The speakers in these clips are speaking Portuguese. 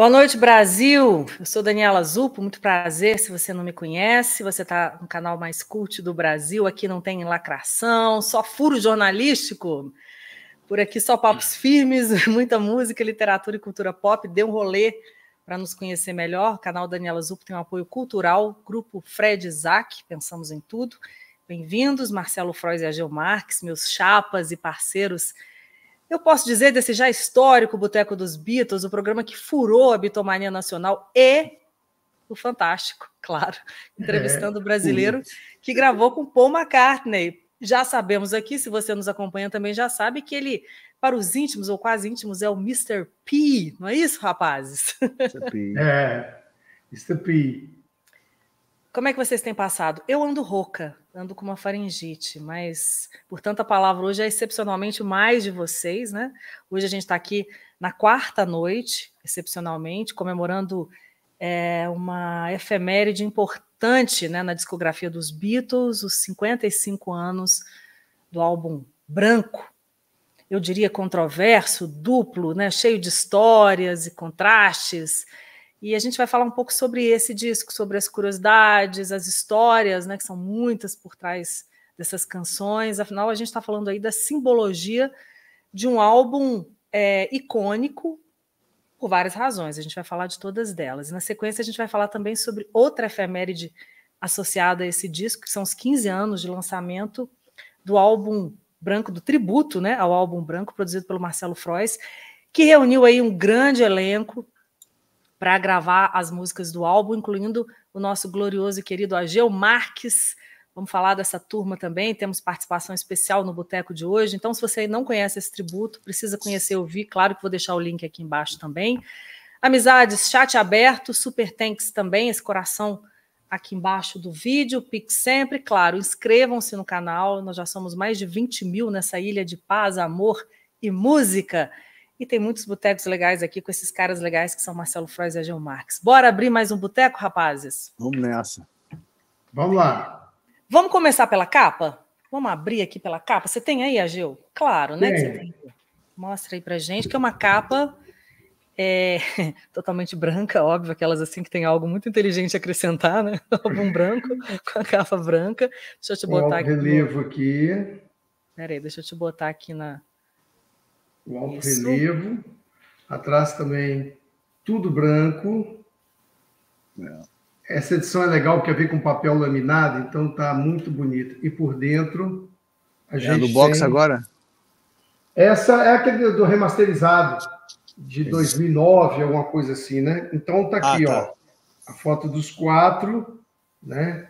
Boa noite, Brasil. Eu sou Daniela Zupo, muito prazer. Se você não me conhece, você está no canal mais cult do Brasil. Aqui não tem lacração, só furo jornalístico. Por aqui só papos firmes, muita música, literatura e cultura pop. Dê um rolê para nos conhecer melhor. O canal Daniela Zupo tem um apoio cultural, grupo Fred Isaac, pensamos em tudo. Bem-vindos, Marcelo Frois e Ageu Marques, meus chapas e parceiros. Eu posso dizer desse já histórico Boteco dos Beatles, o programa que furou a bitomania nacional e o Fantástico, claro, entrevistando o brasileiro que gravou com Paul McCartney. Já sabemos aqui, se você nos acompanha também já sabe, que ele, para os íntimos ou quase íntimos, é o Mr. P, não é isso, rapazes? Mr. P. Mr. P. Como é que vocês têm passado? Eu ando rouca, ando com uma faringite, mas, portanto, a palavra hoje é excepcionalmente mais de vocês, né? Hoje a gente está aqui na quarta noite, excepcionalmente, comemorando uma efeméride importante, né, na discografia dos Beatles, os 55 anos do álbum Branco. Eu diria controverso, duplo, né, cheio de histórias e contrastes. E a gente vai falar um pouco sobre esse disco, sobre as curiosidades, as histórias, né, que são muitas por trás dessas canções. Afinal, a gente está falando aí da simbologia de um álbum icônico por várias razões. A gente vai falar de todas delas. E na sequência, a gente vai falar também sobre outra efeméride associada a esse disco, que são os 15 anos de lançamento do álbum Branco, do tributo, né, ao álbum Branco, produzido pelo Marcelo Frois, que reuniu aí um grande elenco para gravar as músicas do álbum, incluindo o nosso glorioso e querido Ageu Marques. Vamos falar dessa turma também, temos participação especial no Boteco de hoje. Então, se você não conhece esse tributo, precisa conhecer, ouvir, claro que vou deixar o link aqui embaixo também. Amizades, chat aberto, Super Thanks também, esse coração aqui embaixo do vídeo, Pix sempre, claro, inscrevam-se no canal, nós já somos mais de 20 mil nessa ilha de paz, amor e música. E tem muitos botecos legais aqui com esses caras legais que são Marcelo Frois e Ageu Marques. Bora abrir mais um boteco, rapazes? Vamos nessa. Vamos lá. Vamos começar pela capa? Vamos abrir aqui pela capa? Você tem aí, Ageu? Claro, né? Que você tem. Mostra aí pra gente, que é uma capa totalmente branca, óbvio, aquelas assim que tem algo muito inteligente a acrescentar, né? Álbum branco, com a capa branca. Deixa eu te botar aqui. Relevo aqui. Peraí, deixa eu te botar aqui na... O alto relevo. Atrás também tudo branco. Essa edição é legal porque vem com papel laminado, então tá muito bonito. E por dentro a gente do box tem... agora? Essa é aquele do remasterizado de 2009, alguma coisa assim, né? Então tá aqui, ó, a foto dos quatro, né?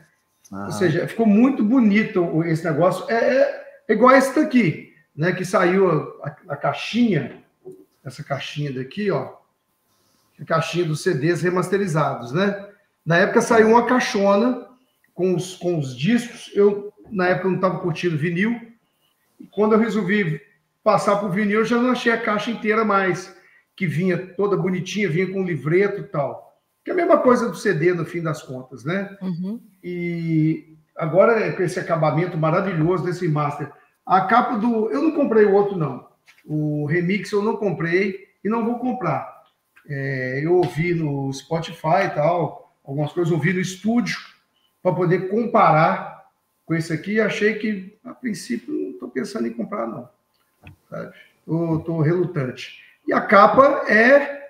Ou seja, ficou muito bonito esse negócio. É igual esse daqui, né? Que saiu a caixinha, essa caixinha daqui, ó, a caixinha dos CDs remasterizados, né? Na época saiu uma caixona com os discos. Eu, na época, não estava curtindo vinil. E quando eu resolvi passar para o vinil, eu já não achei a caixa inteira mais, que vinha toda bonitinha, vinha com livreto e tal. Que é a mesma coisa do CD, no fim das contas, né? Uhum. E agora, com esse acabamento maravilhoso desse master, a capa do... Eu não comprei o outro, não. O remix eu não comprei e não vou comprar. Eu ouvi no Spotify e tal, algumas coisas, ouvi no estúdio, para poder comparar com esse aqui. Achei que, a princípio, não estou pensando em comprar, não. Estou relutante. E a capa é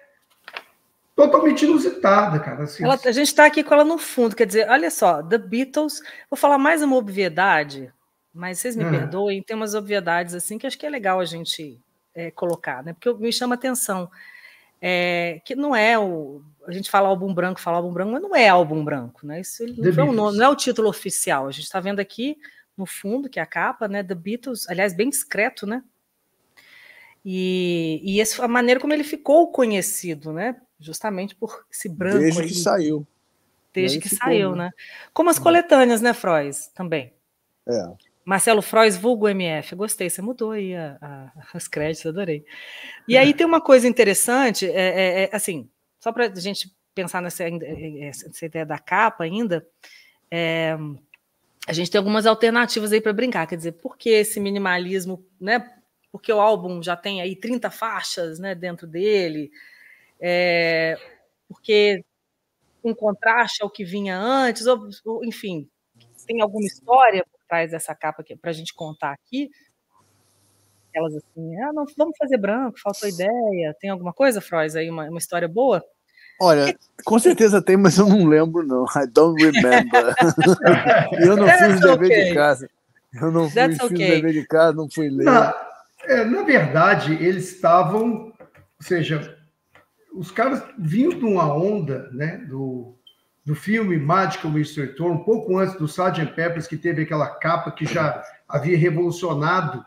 totalmente inusitada, cara. Assim, a gente está aqui com ela no fundo, quer dizer, olha só, The Beatles, vou falar mais uma obviedade, mas vocês me perdoem, tem umas obviedades assim que acho que é legal a gente colocar, né? Porque me chama atenção. Que não é a gente fala álbum branco, mas não é álbum branco, né? Isso não, foi não é o título oficial. A gente está vendo aqui no fundo, que é a capa, né? The Beatles, aliás, bem discreto, né? E essa a maneira como ele ficou conhecido, né? Justamente por esse branco. Desde aí, que saiu. Desde que saiu, né? Como as coletâneas, né, Frois? Também. Marcelo Frois, vulgo MF. Gostei, você mudou aí os créditos, adorei. E aí tem uma coisa interessante, assim, só para a gente pensar nessa ideia da capa ainda, a gente tem algumas alternativas aí para brincar, quer dizer, por que esse minimalismo, né? Porque o álbum já tem aí 30 faixas, né, dentro dele. porque um contraste ao que vinha antes, ou enfim, tem alguma história por trás dessa capa para a gente contar aqui? Elas assim, não, vamos fazer branco, faltou ideia. Tem alguma coisa, Frois, aí, uma história boa? Olha, com certeza tem, mas eu não lembro, não. I don't remember. Eu não fiz o dever de casa. Eu não fiz o dever de casa, não fui ler. Na verdade, eles estavam... Ou seja, os caras vinham de uma onda, né, do filme Magical Mystery Tour, um pouco antes do Sgt. Pepper's, que teve aquela capa que já havia revolucionado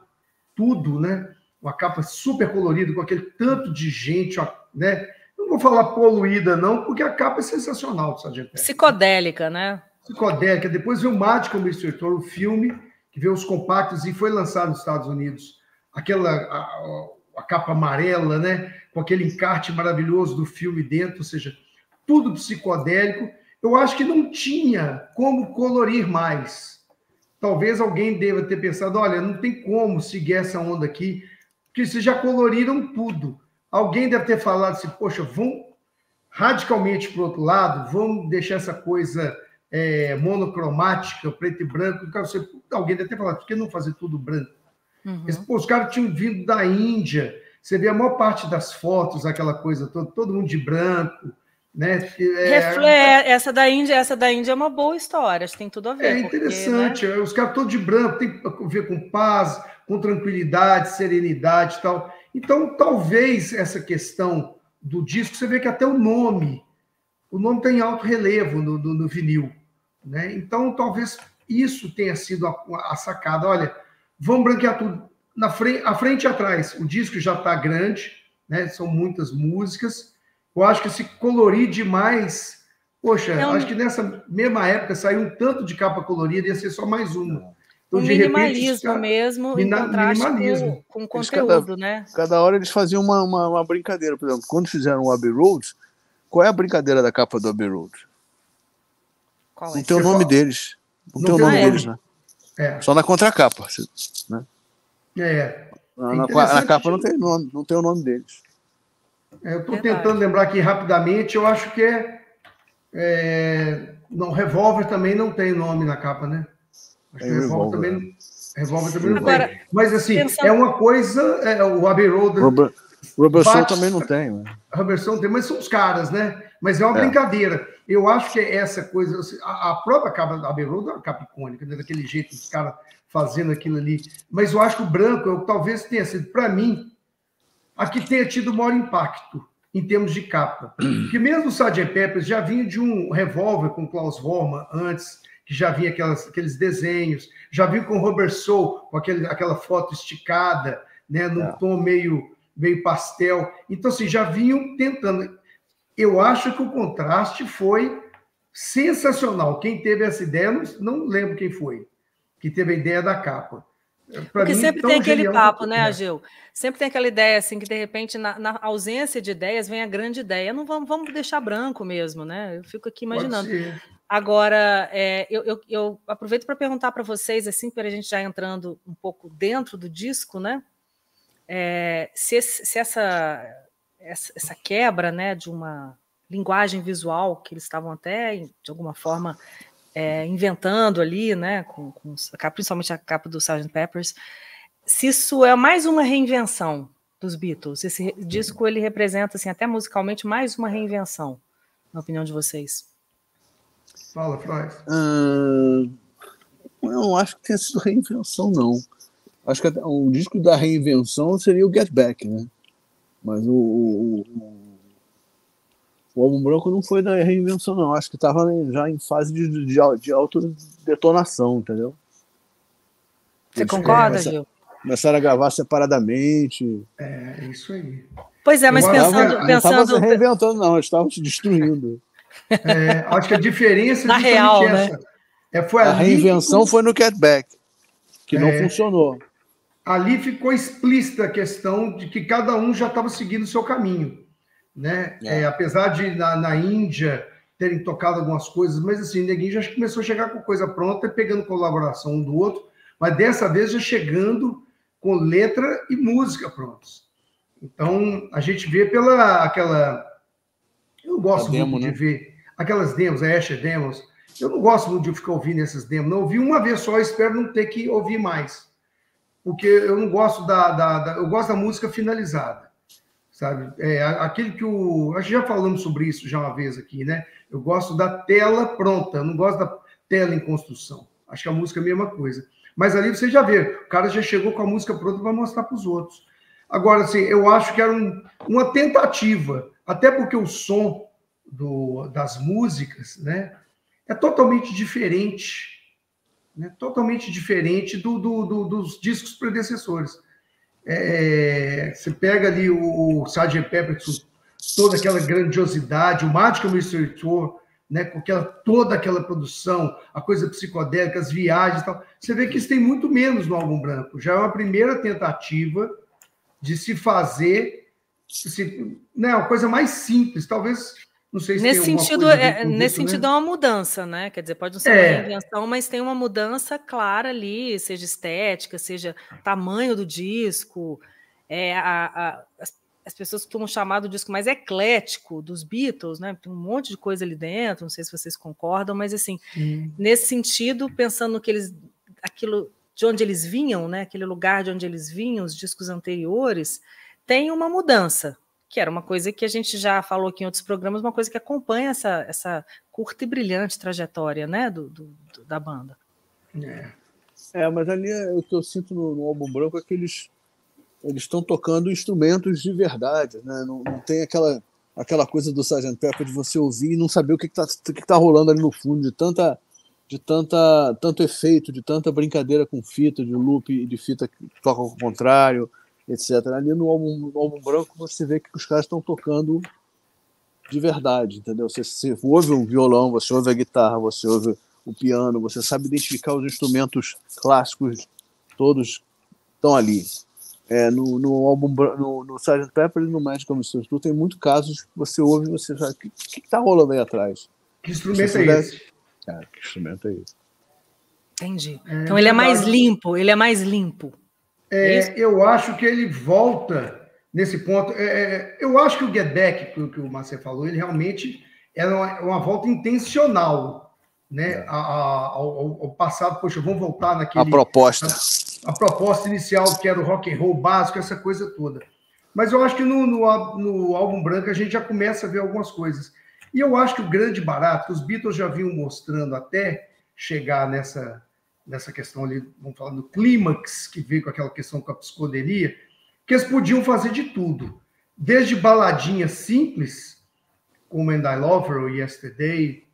tudo, né? Uma capa super colorida, com aquele tanto de gente, né? Não vou falar poluída, não, porque a capa é sensacional do Sgt. Pepper. Psicodélica, né? Psicodélica. Depois veio o Magical Mystery Tour, o filme, que veio os compactos e foi lançado nos Estados Unidos. A capa amarela, né? Com aquele encarte maravilhoso do filme dentro, ou seja, tudo psicodélico. Eu acho que não tinha como colorir mais. Talvez alguém deva ter pensado, olha, não tem como seguir essa onda aqui, porque vocês já coloriram tudo. Alguém deve ter falado assim, poxa, vamos radicalmente para o outro lado, vamos deixar essa coisa monocromática, preto e branco. Alguém deve ter falado, por que não fazer tudo branco? Uhum. Os caras tinham vindo da Índia, você vê a maior parte das fotos, aquela coisa toda, todo mundo de branco, né? Essa da Índia é uma boa história, acho que tem tudo a ver. É interessante, porque, né? Os caras todos de branco, tem a ver com paz, com tranquilidade, serenidade e tal. Então, talvez essa questão do disco, você vê que até o nome tem alto relevo no vinil, né? Então, talvez isso tenha sido a sacada. Olha, vamos branquear tudo à frente e atrás. O disco já está grande, né? São muitas músicas. Eu acho que se colorir demais... Poxa, acho que nessa mesma época saiu um tanto de capa colorida, ia ser só mais uma. Então, de minimalismo repente, mesmo, em contraste com conteúdo, né? Cada hora eles faziam uma brincadeira. Por exemplo, quando fizeram o Abbey Road, qual é a brincadeira da capa do Abbey Road? Qual é? Não tem o nome deles. Não tem o nome deles, né? Só na contracapa, né? Na capa não tem nome, não tem o nome deles. Eu estou tentando lembrar aqui rapidamente, eu acho que não, Revolver também não tem nome na capa, né? Acho que Revolver também não tem. Mas, assim, é uma coisa... o Abbey Road... Rubber Soul também não tem. Né? Rubber Soul tem, mas são os caras, né? Mas é uma brincadeira. Eu acho que essa coisa... A própria capa da Abbey Road é uma capa icônica, né? Daquele jeito, os caras fazendo aquilo ali. Mas eu acho que o branco talvez tenha sido, para mim, a que tenha tido o maior impacto em termos de capa. Porque mesmo o Sgt. Pepper's já vinha de um Revolver com Klaus Voormann antes, que já vinha aqueles desenhos, já vinha com Rubber Soul, com aquela foto esticada, né, num tom meio pastel. Então, assim, já vinham tentando. Eu acho que o contraste foi sensacional. Quem teve essa ideia, não lembro quem foi, que teve a ideia da capa. Porque sempre tem aquele papo, né, Ageu? Sempre tem aquela ideia, assim, que de repente, na ausência de ideias, vem a grande ideia. Não vamos deixar branco mesmo, né? Eu fico aqui imaginando. Agora, eu aproveito para perguntar para vocês, assim, para a gente já entrando um pouco dentro do disco, né? Se essa quebra, né, de uma linguagem visual que eles estavam até, de alguma forma, inventando ali, né, principalmente a capa do Sgt. Pepper's, se isso é mais uma reinvenção dos Beatles, esse disco ele representa, assim, até musicalmente, mais uma reinvenção, na opinião de vocês. Fala, Frois. Eu não acho que tenha sido reinvenção, não. Acho que o disco da reinvenção seria o Get Back, né? Mas o álbum branco não foi da reinvenção, não. Acho que estava já em fase de autodetonação, entendeu? Você concorda, Gil? Começaram a gravar separadamente. É isso aí. Pois é, mas pensando... Não estava se reinventando, não. Eles estavam se destruindo. Acho que a diferença na real, né? Foi a reinvenção foi no Get Back, que não funcionou. Ali ficou explícita a questão de que cada um já estava seguindo o seu caminho, né? Apesar de na Índia terem tocado algumas coisas, mas assim, o Neguinho já começou a chegar com coisa pronta, pegando colaboração um do outro, mas dessa vez já chegando com letra e música prontos. Então, a gente vê pela aquela Eu não gosto muito de ver aquelas demos, a Asher Demos. Eu não gosto muito de ficar ouvindo essas demos. Não ouvi uma vez só, espero não ter que ouvir mais. Porque eu não gosto eu gosto da música finalizada, sabe? Aquele que a gente já falamos sobre isso já uma vez aqui, né? Eu gosto da tela pronta, eu não gosto da tela em construção. Acho que a música é a mesma coisa. Mas ali você já vê, o cara já chegou com a música pronta para mostrar para os outros. Agora, assim, eu acho que era uma tentativa, até porque o som das músicas, né, é totalmente diferente, né, totalmente diferente dos discos predecessores. Você pega ali o Sgt. Pepper, toda aquela grandiosidade, o Magical Mystery Tour, né, com toda aquela produção, a coisa psicodélica, as viagens e tal. Você vê que isso tem muito menos no Álbum Branco. Já é uma primeira tentativa de se fazer né, uma coisa mais simples. Talvez, não sei se nesse tem sentido, nesse sentido, né? É uma mudança, né? Quer dizer, pode não ser uma reinvenção, mas tem uma mudança clara ali, seja estética, seja tamanho do disco. As pessoas costumam chamar do disco mais eclético dos Beatles, né? Tem um monte de coisa ali dentro, não sei se vocês concordam, mas assim, nesse sentido, pensando que aquilo de onde eles vinham, né? Aquele lugar de onde eles vinham, os discos anteriores, tem uma mudança, que era uma coisa que a gente já falou aqui em outros programas, uma coisa que acompanha essa curta e brilhante trajetória, né? Da banda. Mas ali o que eu sinto no Álbum Branco é que eles estão tocando instrumentos de verdade, né? Não tem aquela coisa do Sgt. Pepper de você ouvir e não saber o que tá rolando ali no fundo, de tanto efeito, de tanta brincadeira com fita, de loop e de fita que toca ao contrário, etc. Ali no álbum Branco você vê que os caras estão tocando de verdade, entendeu? Você ouve o violão, você ouve a guitarra, você ouve o piano, você sabe identificar os instrumentos clássicos, todos estão ali. No álbum no Sgt. Pepper e no Magical Mystery Tour tem muitos casos que você ouve e você sabe o que está rolando aí atrás. Que instrumento é esse? Que instrumento é esse? Entendi. Então ele é mais limpo, eu acho que ele volta nesse ponto. Eu acho que o Get Back, que o Marcelo falou, ele realmente é uma volta intencional, né? Ao passado. Poxa, vamos voltar naquele... A proposta inicial, que era o rock and roll básico, essa coisa toda. Mas eu acho que no Álbum Branco a gente já começa a ver algumas coisas. E eu acho que o grande barato, que os Beatles já vinham mostrando até chegar nessa questão ali, vamos falar do clímax, que veio com aquela questão com a psicodelia, que eles podiam fazer de tudo. Desde baladinhas simples, como And I Love Her ou Yesterday,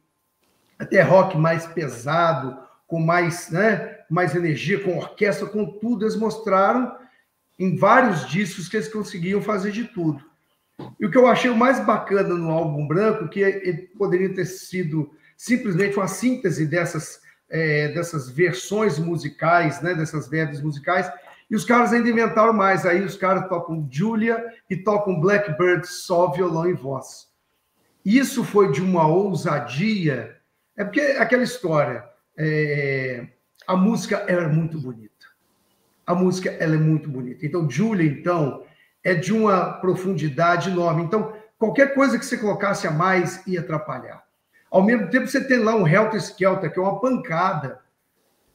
até rock mais pesado, com mais, né, mais energia, com orquestra, com tudo. Eles mostraram em vários discos que eles conseguiam fazer de tudo. E o que eu achei o mais bacana no Álbum Branco, que ele poderia ter sido simplesmente uma síntese dessas versões musicais, né, dessas verbas musicais, e os caras ainda inventaram mais. Aí os caras tocam Julia e tocam Blackbird, só violão e voz. Isso foi de uma ousadia. É porque aquela história, a música era muito bonita. A música ela é muito bonita. Então, Julia, então, é de uma profundidade enorme. Então, qualquer coisa que você colocasse a mais ia atrapalhar. Ao mesmo tempo, você tem lá um Helter Skelter, que é uma pancada,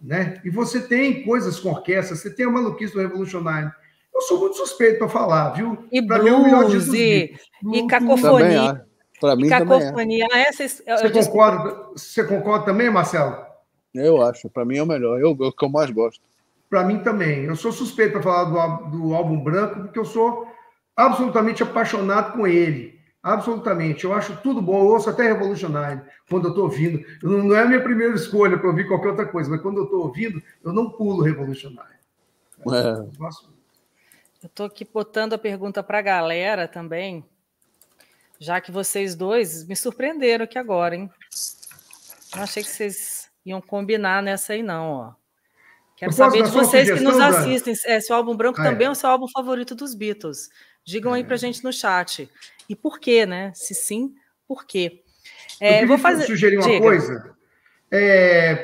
né? E você tem coisas com orquestra, você tem a maluquice do Revolutionário. Eu sou muito suspeito para falar, viu? E pra blues, mim, é o melhor disco dos Beatles. E cacofonia. Para mim cacofonia. Você concorda também, Marcelo? Eu acho. Para mim é o melhor. É o que eu mais gosto. Para mim também. Eu sou suspeito para falar do Álbum Branco, porque eu sou absolutamente apaixonado com ele. Absolutamente. Eu acho tudo bom. Eu ouço até Revolutionário quando eu estou ouvindo. Não é a minha primeira escolha para ouvir qualquer outra coisa, mas quando eu estou ouvindo, eu não pulo Revolutionário. Eu estou aqui botando a pergunta para a galera também, já que vocês dois me surpreenderam aqui agora, hein? Não achei que vocês iam combinar nessa aí, não, ó. Quero saber de vocês que nos assistem. Se o Álbum Branco também é o seu álbum favorito dos Beatles. Digam aí pra gente no chat. E por quê, né? Se sim, por quê? Eu vou sugerir uma coisa.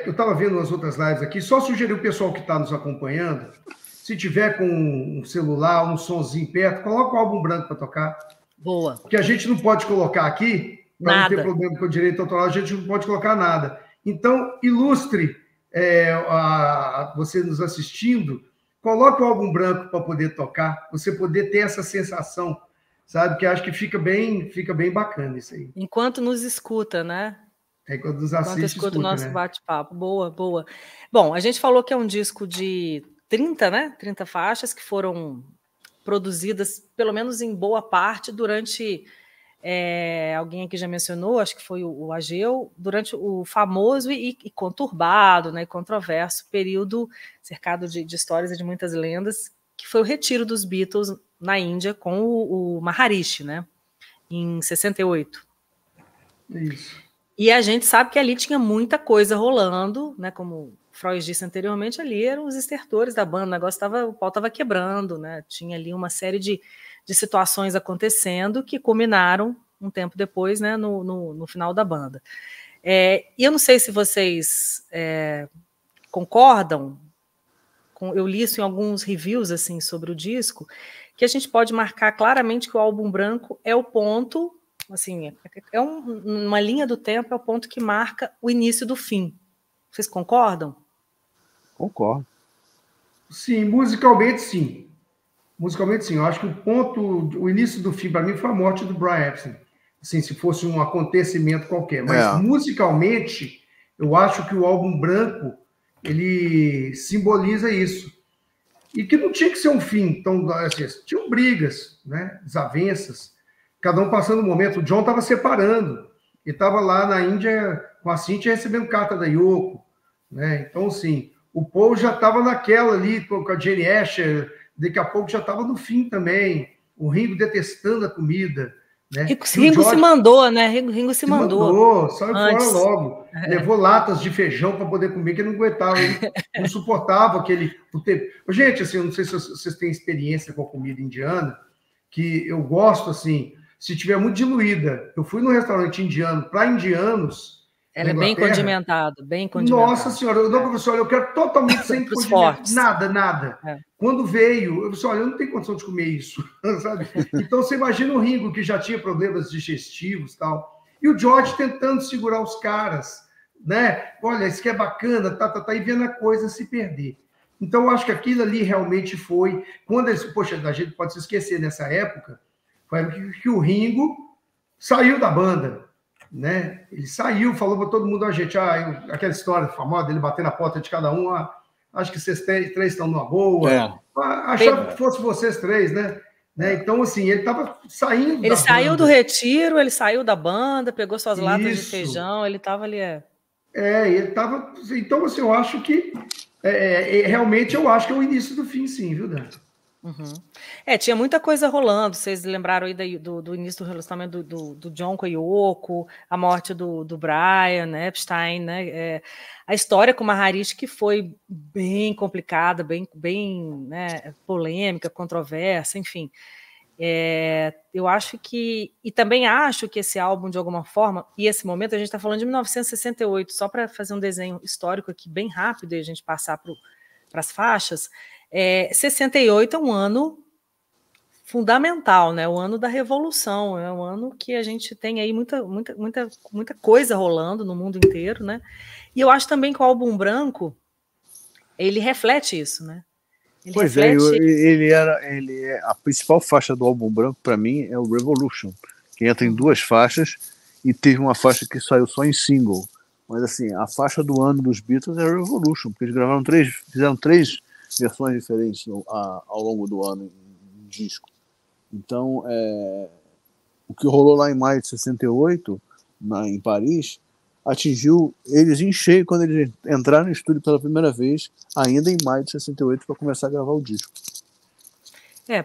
Eu estava vendo nas outras lives aqui, só sugerir o pessoal que está nos acompanhando, se tiver com um celular, um sonzinho perto, coloca o Álbum Branco para tocar. Boa. Porque a gente não pode colocar aqui, não ter problema com o direito autoral, a gente não pode colocar nada. Então, ilustre você nos assistindo, coloque o álbum branco para poder tocar, você poder ter essa sensação, sabe? Que acho que fica bem bacana isso aí. Enquanto nos escuta, né? Quando nos assiste, escuta o nosso bate-papo. Boa, boa. Bom, a gente falou que é um disco de 30, né? 30 faixas que foram produzidas, pelo menos em boa parte, durante... alguém aqui já mencionou, acho que foi o Ageu, durante o famoso e conturbado, né, controverso período cercado de histórias e de muitas lendas, que foi o retiro dos Beatles na Índia com o Maharishi, né, em 68. Isso. E a gente sabe que ali tinha muita coisa rolando, né, como Freud disse anteriormente, ali eram os estertores da banda, o pau estava quebrando, né, tinha ali uma série de situações acontecendo que culminaram um tempo depois, né, no final da banda. E eu não sei se vocês concordam, eu li isso em alguns reviews assim, sobre o disco, que a gente pode marcar claramente que o álbum branco é o ponto, assim, uma linha do tempo, é o ponto que marca o início do fim. Vocês concordam? Concordo. Sim, musicalmente sim. Musicalmente, sim. Eu acho que o início do fim, para mim, foi a morte do Brian Epstein. Assim, se fosse um acontecimento qualquer. Mas, musicalmente, eu acho que o álbum branco, ele simboliza isso. E que não tinha que ser um fim. Então, assim, tinham brigas, né? Desavenças. Cada um passando um momento. O John estava separando. Ele estava lá na Índia com a Cynthia recebendo carta da Yoko. Né? Então, assim, o Paul já estava naquela ali com a Jane Asher. Daqui a pouco já estava no fim também. O Ringo detestando a comida. Né? Ringo se mandou, né? Ringo se mandou. Saiu fora logo. Levou latas de feijão para poder comer, que ele não aguentava. Ele não suportava aquele... Gente, assim, eu não sei se vocês têm experiência com a comida indiana, que eu gosto, assim, se tiver muito diluída. Eu fui num restaurante indiano para indianos. Ela é bem condimentada, bem condimentada. Nossa senhora, eu dou para você, olha, eu quero totalmente sem condimento, nada. Quando veio, eu disse, olha, eu não tenho condição de comer isso, sabe? Então você imagina o Ringo, que já tinha problemas digestivos e tal, e o George tentando segurar os caras, né? Olha, isso que é bacana, e vendo a coisa se perder. Então eu acho que aquilo ali realmente foi, quando eles, poxa, a gente pode se esquecer nessa época, foi que o Ringo saiu da banda. Né? Ele saiu, falou para todo mundo, gente, aquela história famosa dele bater na porta de cada um, acho que vocês três estão numa boa, achava que fosse vocês três, né? Então, assim, ele estava saindo. Ele saiu do retiro, ele saiu da banda, pegou suas latas de feijão, ele estava ali. Ele estava. Então, assim, eu acho que realmente eu acho que é o início do fim, sim, viu, Dan? Uhum. Tinha muita coisa rolando. Vocês lembraram aí do início do relacionamento do John com a Yoko, a morte do Brian, né, Epstein, né? A história com o Maharishi, que foi bem complicada, bem né, polêmica, controversa, enfim. Eu acho que, e também acho que esse álbum, de alguma forma, e esse momento, a gente está falando de 1968, só para fazer um desenho histórico aqui bem rápido e a gente passar para as faixas. 68 é um ano fundamental, né? O ano da revolução, é um ano que a gente tem aí muita coisa rolando no mundo inteiro, né? E eu acho também que o álbum branco ele reflete isso, né? A principal faixa do álbum branco para mim é o Revolution, que entra em duas faixas e teve uma faixa que saiu só em single. Mas assim, a faixa do ano dos Beatles é a Revolution, porque eles fizeram três versões diferentes ao longo do ano em disco. Então, o que rolou lá em maio de 68, em Paris, atingiu eles em cheio quando eles entraram no estúdio pela primeira vez, ainda em maio de 68, para começar a gravar o disco.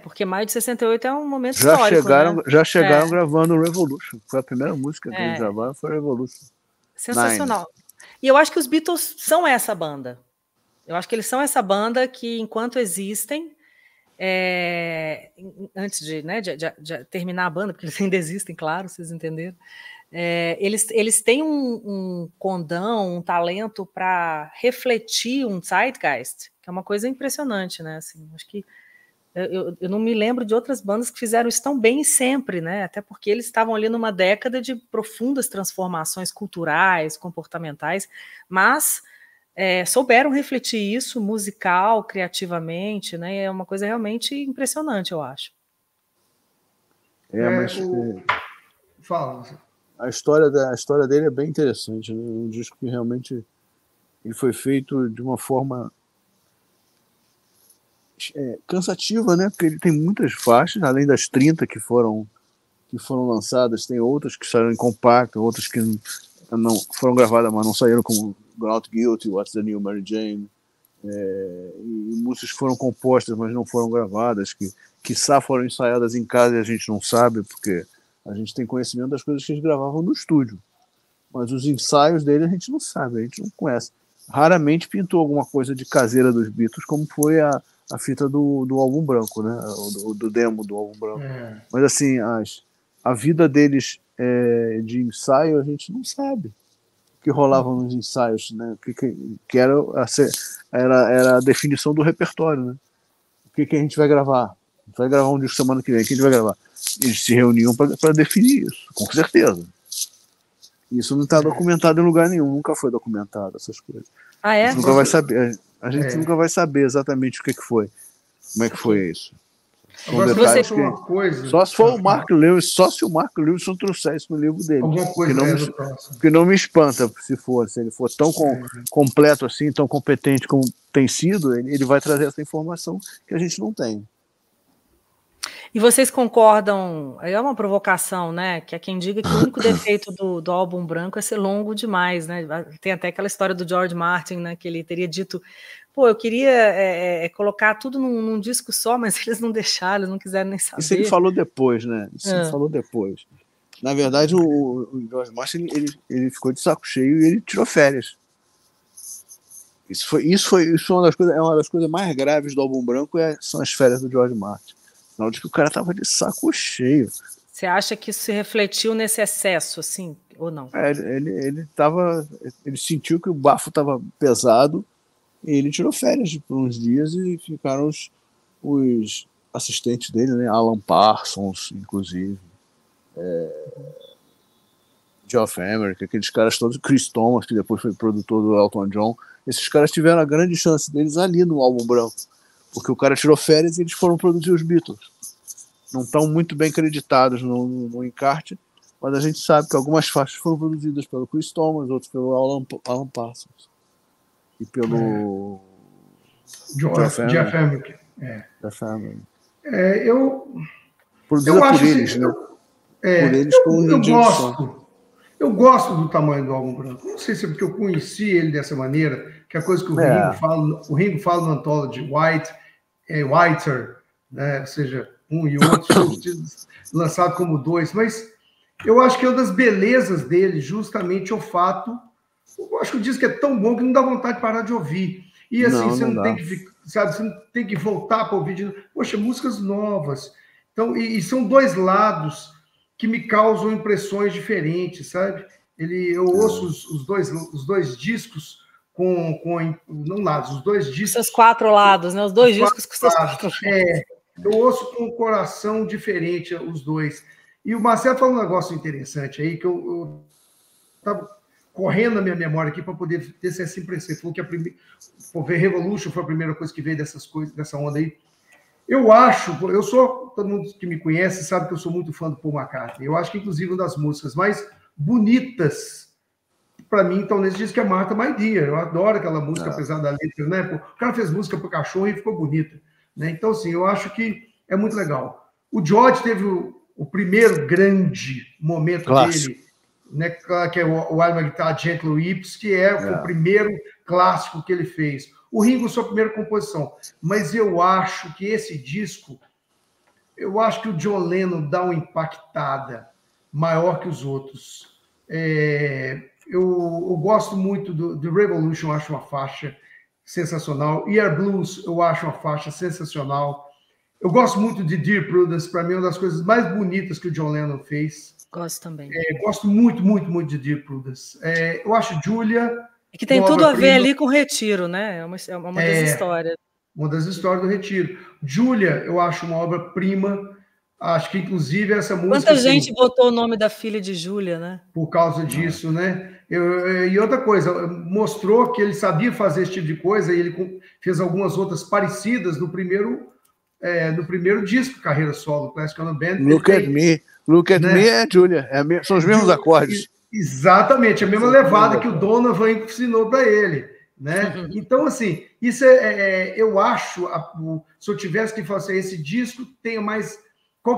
Porque maio de 68 é um momento histórico, né? Já chegaram gravando Revolution. Foi a primeira música que eles gravaram, foi Revolution. Sensacional. E eu acho que os Beatles são essa banda. Eu acho que eles são essa banda que, enquanto existem, antes de terminar a banda, porque eles ainda existem, claro, vocês entenderam, eles têm um condão, um talento para refletir um zeitgeist, que é uma coisa impressionante, né? Assim, acho que Eu não me lembro de outras bandas que fizeram isso tão bem sempre, né? Até porque eles estavam ali numa década de profundas transformações culturais, comportamentais, mas souberam refletir isso musical, criativamente, né? É uma coisa realmente impressionante, eu acho. Fala. A história dele é bem interessante, né? Um disco que realmente ele foi feito de uma forma cansativa, né? Porque ele tem muitas faixas, além das 30 que foram lançadas, tem outras que saíram em compacto, outras que não foram gravadas, mas não saíram, como Out Guilty, What's the New Mary Jane, e músicas foram compostas, mas não foram gravadas, que quiçá foram ensaiadas em casa e a gente não sabe, porque a gente tem conhecimento das coisas que eles gravavam no estúdio, mas os ensaios dele a gente não sabe, a gente não conhece. Raramente pintou alguma coisa de caseira dos Beatles, como foi a fita do álbum branco, né? Do demo do álbum branco. Mas assim, a vida deles de ensaio a gente não sabe o que rolava nos ensaios, né? Que era a definição do repertório, né? O que a gente vai gravar? A gente vai gravar um disco semana que vem, o que a gente vai gravar? Eles se reuniam para definir isso, com certeza. Isso não está documentado em lugar nenhum, nunca foi documentado, essas coisas. Ah, é? A gente nunca vai saber, nunca vai saber exatamente o que foi, como é que foi isso. Agora, detalhes uma coisa... Só se for o Mark Lewis, só se o Mark Lewis trouxer isso no livro dele. Alguma coisa que não me espanta, se ele for tão completo assim, tão competente como tem sido, ele vai trazer essa informação que a gente não tem. E vocês concordam, é uma provocação, né? Que é quem diga que o único defeito do álbum branco é ser longo demais, né? Tem até aquela história do George Martin, né? Que ele teria dito, pô, eu queria colocar tudo num disco só, mas eles não deixaram, eles não quiseram nem saber. Isso ele falou depois, né? Ele falou depois. Na verdade, o George Martin, ele ficou de saco cheio e ele tirou férias. Isso é uma das coisas mais graves do álbum branco, são as férias do George Martin. Não, de que o cara tava de saco cheio. Você acha que isso se refletiu nesse excesso, assim, ou não? Ele sentiu que o bafo tava pesado e ele tirou férias por uns dias e ficaram os assistentes dele, né? Alan Parsons, inclusive, Geoff Emerick, aqueles caras todos, Chris Thomas, que depois foi produtor do Elton John, esses caras tiveram a grande chance deles ali no álbum branco, porque o cara tirou férias e eles foram produzir os Beatles. Não estão muito bem creditados no encarte, mas a gente sabe que algumas faixas foram produzidas pelo Chris Thomas, outras pelo Alan Parsons e pelo Geoff Emerick. Produzida por eles, assim, né? Por eles eu gosto do tamanho do álbum branco. Não sei se é porque eu conheci ele dessa maneira, que é a coisa que o Ringo fala no Anthology, Whiter, né? Ou seja, um e outro, lançado como dois, mas eu acho que é uma das belezas dele, justamente o fato, eu acho que o disco é tão bom que não dá vontade de parar de ouvir. E assim, você não tem que, sabe, você não tem que voltar para ouvir de... Poxa, músicas novas. Então, e são dois lados que me causam impressões diferentes, sabe? Eu ouço os dois discos não lados, os dois discos... Seus 4 lados, né? Os dois discos com seus 4 lados. Eu ouço com um coração diferente os dois. E o Marcelo falou um negócio interessante aí, que eu estava correndo na minha memória aqui para poder ter essa impressão. Ele falou que a Revolution foi a primeira coisa que veio dessa onda aí. Todo mundo que me conhece sabe que eu sou muito fã do Paul McCartney. Eu acho que, inclusive, uma das músicas mais bonitas para mim, então, nesse disco é Martha My Dear. Eu adoro aquela música, apesar da letra, né? O cara fez música para o cachorro e ficou bonita, né? Então, assim, eu acho que é muito legal. O George teve o primeiro grande momento dele, né? Que é o I'm a Guitar Gentle Weeps, que o primeiro clássico que ele fez. O Ringo, sua primeira composição. Mas eu acho que esse disco, eu acho que o John Lennon dá uma impactada maior que os outros. Eu gosto muito do Revolution, eu acho uma faixa sensacional. Year Blues, eu acho uma faixa sensacional. Eu gosto muito de Dear Prudence, para mim é uma das coisas mais bonitas que o John Lennon fez. Gosto também. Gosto muito, muito, muito de Dear Prudence. Eu acho Julia... E que tem tudo a ver ali com o Retiro, né? É uma das histórias. Uma das histórias do Retiro. Júlia, eu acho uma obra-prima. Acho que, inclusive, essa música... Quanta gente botou o nome da filha de Júlia, né? Por causa disso, né? E outra coisa, mostrou que ele sabia fazer esse tipo de coisa e ele fez algumas outras parecidas no primeiro disco, carreira solo, Classic on a Band. Look at Me é Júlia. São os mesmos acordes. Exatamente, a mesma levada que o Donovan ensinou para ele. Né? Então, assim, isso eu acho, se eu tivesse que fazer esse disco, tenha mais...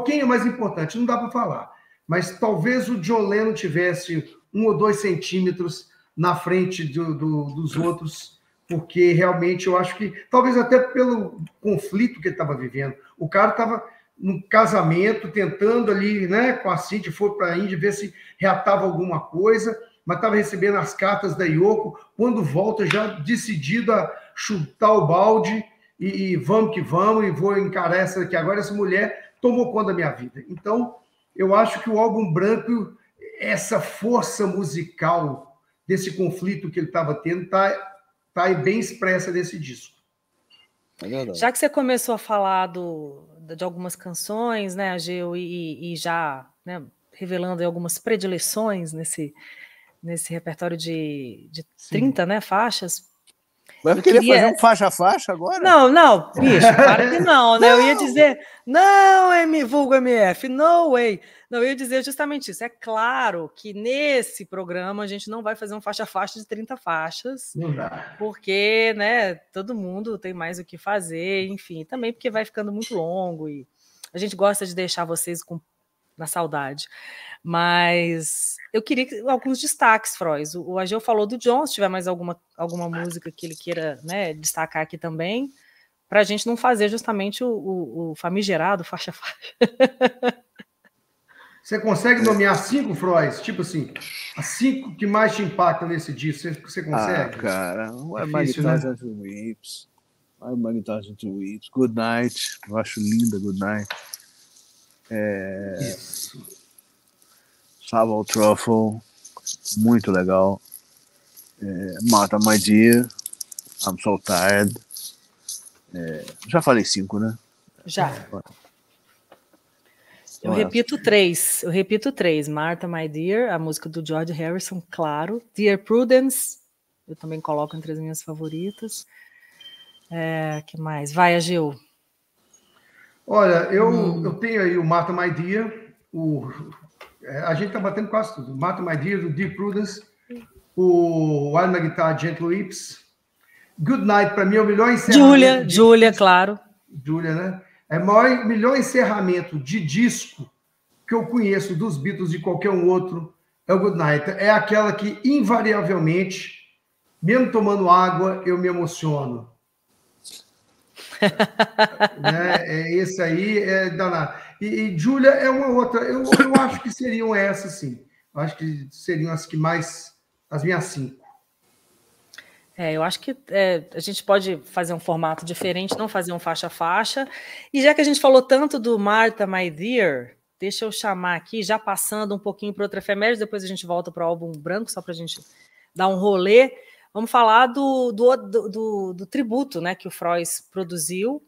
Quem é mais importante? Não dá para falar. Mas talvez o John Lennon tivesse 1 ou 2 centímetros na frente dos outros, porque realmente eu acho que, talvez até pelo conflito que ele estava vivendo, o cara estava num casamento, tentando ali, né, com a Cíntia, foi para a Índia ver se reatava alguma coisa, mas estava recebendo as cartas da Yoko, quando volta já decidido a chutar o balde e vamos que vamos, e vou encarar essa aqui agora, essa mulher tomou conta da minha vida. Então, eu acho que o Álbum Branco, essa força musical desse conflito que ele estava tendo, está aí bem expressa nesse disco. Já que você começou a falar de algumas canções, né, Ageu, e já, né, revelando algumas predileções nesse repertório de 30, né, faixas. Vai querer fazer um faixa a faixa agora? Não, bicho, claro que não, né? Eu ia dizer, não, vulgo MF, no way. Não, eu ia dizer justamente isso. É claro que nesse programa a gente não vai fazer um faixa a faixa de 30 faixas, não dá. Porque, né, todo mundo tem mais o que fazer, enfim, também porque vai ficando muito longo e a gente gosta de deixar vocês na saudade. Mas eu queria alguns destaques, Frois. O Ageu falou do John, se tiver mais alguma música que ele queira, né, destacar aqui também, para a gente não fazer justamente o famigerado faixa-faixa. Você consegue nomear 5, Frois? Tipo assim, as 5 que mais te impactam nesse disco, você consegue? Cara, My Guitar Gently Weeps, My Guitar Gently Weeps, Good Night, eu acho linda Good Night. Sable Truffle, muito legal. Martha My Dear, I'm So Tired. Já falei 5, né? Já. Eu repito 3. Martha My Dear, a música do George Harrison, claro. Dear Prudence, eu também coloco entre as minhas favoritas. Que mais? Vai, Ageu. Olha, eu tenho aí o Martha My Dear, a gente tá batendo quase tudo. Martha My Dear, do Dear Prudence, o Wild My Guitar, Gentle Weeps. Good Night, para mim, é o melhor encerramento. Júlia, claro. Júlia, né? É o melhor encerramento de disco que eu conheço dos Beatles, de qualquer um outro, é o Good Night. É aquela que, invariavelmente, mesmo tomando água, eu me emociono. Né? Esse aí é danado. E Júlia é uma outra. Eu acho que seriam essas, sim. Eu acho que seriam as minhas 5. Eu acho que a gente pode fazer um formato diferente, não fazer um faixa-faixa. E já que a gente falou tanto do Martha My Dear, deixa eu chamar aqui, já passando um pouquinho para outra efeméride, depois a gente volta para o Álbum Branco, só para a gente dar um rolê. Vamos falar do tributo, né, que o Frois produziu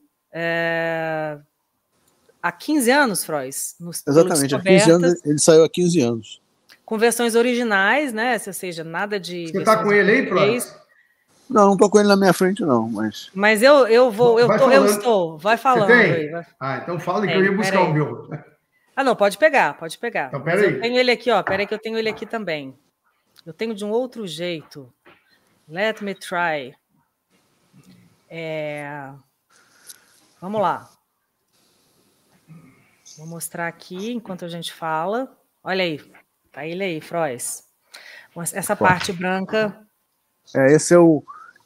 há 15 anos, Frois. Exatamente, há 15 anos, ele saiu há 15 anos. Com versões originais, né? Ou seja, nada de... Você está com ele aí, Frois? Não estou com ele na minha frente, não. Mas eu estou. Vai falando. Você tem? Aí, então fala que eu ia buscar o meu. Não, pode pegar. Então, peraí. Eu tenho ele aqui, ó. Peraí que eu tenho ele aqui também. Eu tenho de um outro jeito. Let me try. Vamos lá. Vou mostrar aqui enquanto a gente fala. Olha aí. Tá ele aí, Frois. Essa parte branca...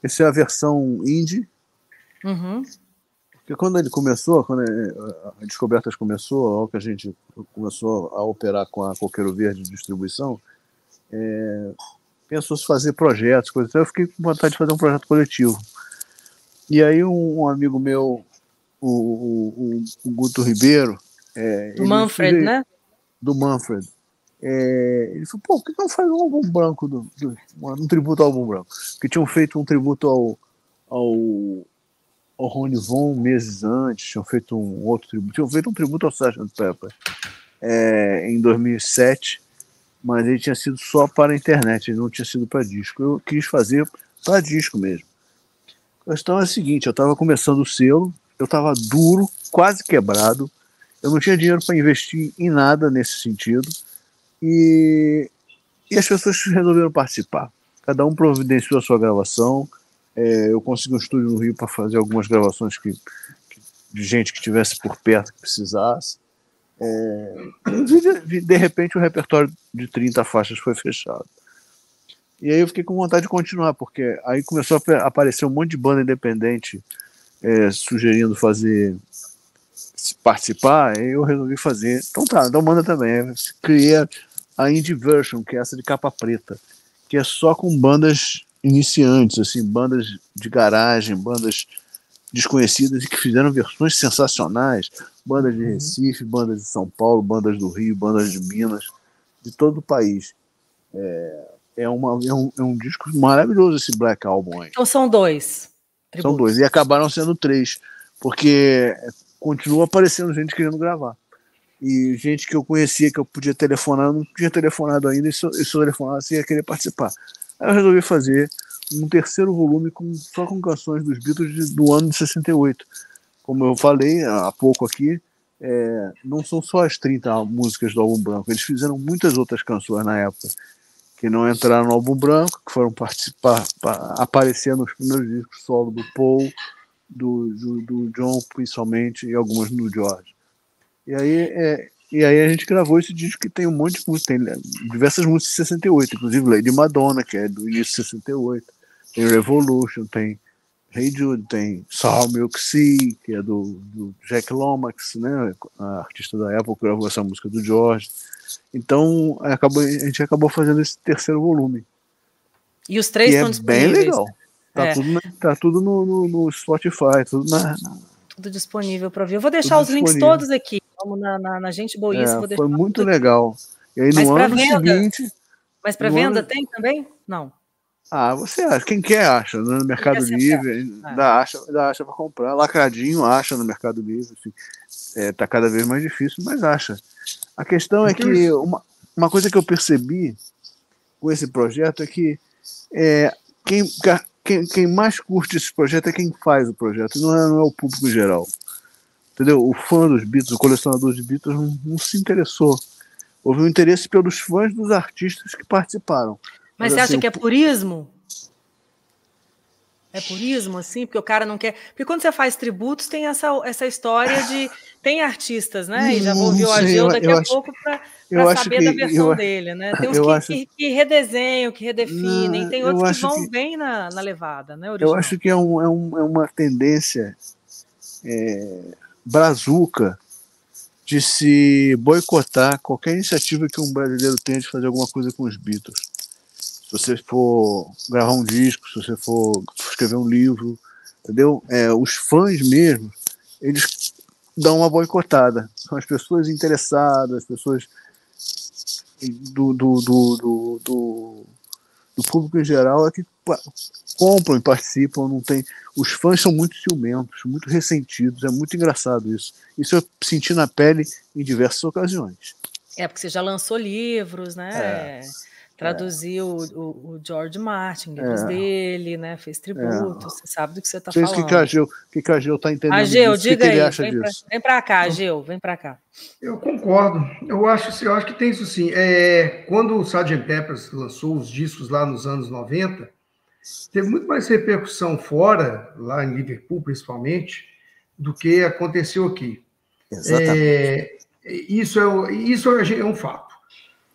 Essa é a versão indie. Uhum. Porque quando ele começou, quando a Descobertas começou, logo que a gente começou a operar com a Coqueiro Verde de distribuição, pensou-se fazer projetos, coisas. Então eu fiquei com vontade de fazer um projeto coletivo. E aí um amigo meu, o Guto Ribeiro... do Manfred, né? Do Manfred. Ele falou, por que não faz um álbum branco, um tributo ao Álbum Branco? Porque tinham feito um tributo ao o Ronnie Von meses antes, tinham feito um outro tributo, tinham feito um tributo ao Sgt. Pepper em 2007, mas ele tinha sido só para a internet, ele não tinha sido para disco. Eu quis fazer para disco mesmo. A questão é a seguinte, eu estava começando o selo, eu estava duro, quase quebrado, eu não tinha dinheiro para investir em nada nesse sentido, e as pessoas resolveram participar. Cada um providenciou a sua gravação. Eu consegui um estúdio no Rio para fazer algumas gravações de gente que estivesse por perto, que precisasse. De repente o repertório de 30 faixas foi fechado. E aí eu fiquei com vontade de continuar, porque aí começou a aparecer um monte de banda independente sugerindo participar, e eu resolvi fazer. Então tá, então manda também. Criei a Indie Version, que é essa de capa preta, que é só com bandas iniciantes, assim, bandas de garagem, bandas desconhecidas e que fizeram versões sensacionais, bandas de Recife, bandas de São Paulo, bandas do Rio, bandas de Minas, de todo o país. É um disco maravilhoso esse Black Album aí. Então são 2 tributos. São 2, e acabaram sendo 3, porque continua aparecendo gente querendo gravar. E gente que eu conhecia, que eu podia telefonar, eu não tinha telefonado ainda, e se eu telefonasse, ia querer participar. Aí eu resolvi fazer um terceiro volume só com canções dos Beatles do ano de 68. Como eu falei há pouco aqui, não são só as 30 músicas do Álbum Branco, eles fizeram muitas outras canções na época que não entraram no Álbum Branco, que foram aparecer nos primeiros discos solo do Paul, do John principalmente, e algumas do George. E aí a gente gravou esse disco que tem um monte de música, tem diversas músicas de 68, inclusive Lady Madonna, que é do início de 68, tem Revolution, tem Hey Jude, tem Sour Milk Sea, que é do Jack Lomax, né, a artista da época, que gravou essa música do George. Então a gente acabou fazendo esse terceiro volume. E os 3 estão disponíveis. Bem legal. Tá tudo no Spotify, tudo disponível para ver. Eu vou deixar os links todos aqui. Vamos na Gente Boiça. Foi muito legal. E aí no ano seguinte... Mas para venda tem também? Não. Você acha. Quem quer acha. No Mercado Livre, ainda acha para comprar. Lacradinho acha no Mercado Livre. Assim. Tá cada vez mais difícil, mas acha. A questão é que uma coisa que eu percebi com esse projeto é que quem mais curte esse projeto é quem faz o projeto, não é o público geral. Entendeu? O fã dos Beatles, o colecionador de Beatles não se interessou. Houve um interesse pelos fãs dos artistas que participaram. Mas você acha que é purismo? É purismo, assim? Porque o cara não quer... Porque quando você faz tributos, tem essa história de... Tem artistas, né? E já vou ouvir o Ageu daqui a pouco para saber da versão dele, né? Tem uns que redesenham, que redefinem, tem outros que vão bem na levada, né? Original. Eu acho que é uma tendência brazuca de se boicotar qualquer iniciativa que um brasileiro tenha de fazer alguma coisa com os Beatles. Se você for gravar um disco, se você for escrever um livro, entendeu? Os fãs mesmo, eles dão uma boicotada. São as pessoas interessadas, as pessoas do público em geral que compram e participam. Não tem... Os fãs são muito ciumentos, muito ressentidos. É muito engraçado isso. Isso eu senti na pele em diversas ocasiões. Porque você já lançou livros, né? Traduziu o George Martin, livros dele, né? Fez tributo, você sabe do que você está falando. O que a Ageu está entendendo Ageu, disso? Diga que ele aí, acha disso? Vem para cá, Ageu, vem para cá. Eu concordo. Eu acho que tem isso sim. Quando o Sgt. Pepper lançou os discos lá nos anos 90, teve muito mais repercussão fora, lá em Liverpool principalmente, do que aconteceu aqui. Exatamente. Isso é um fato.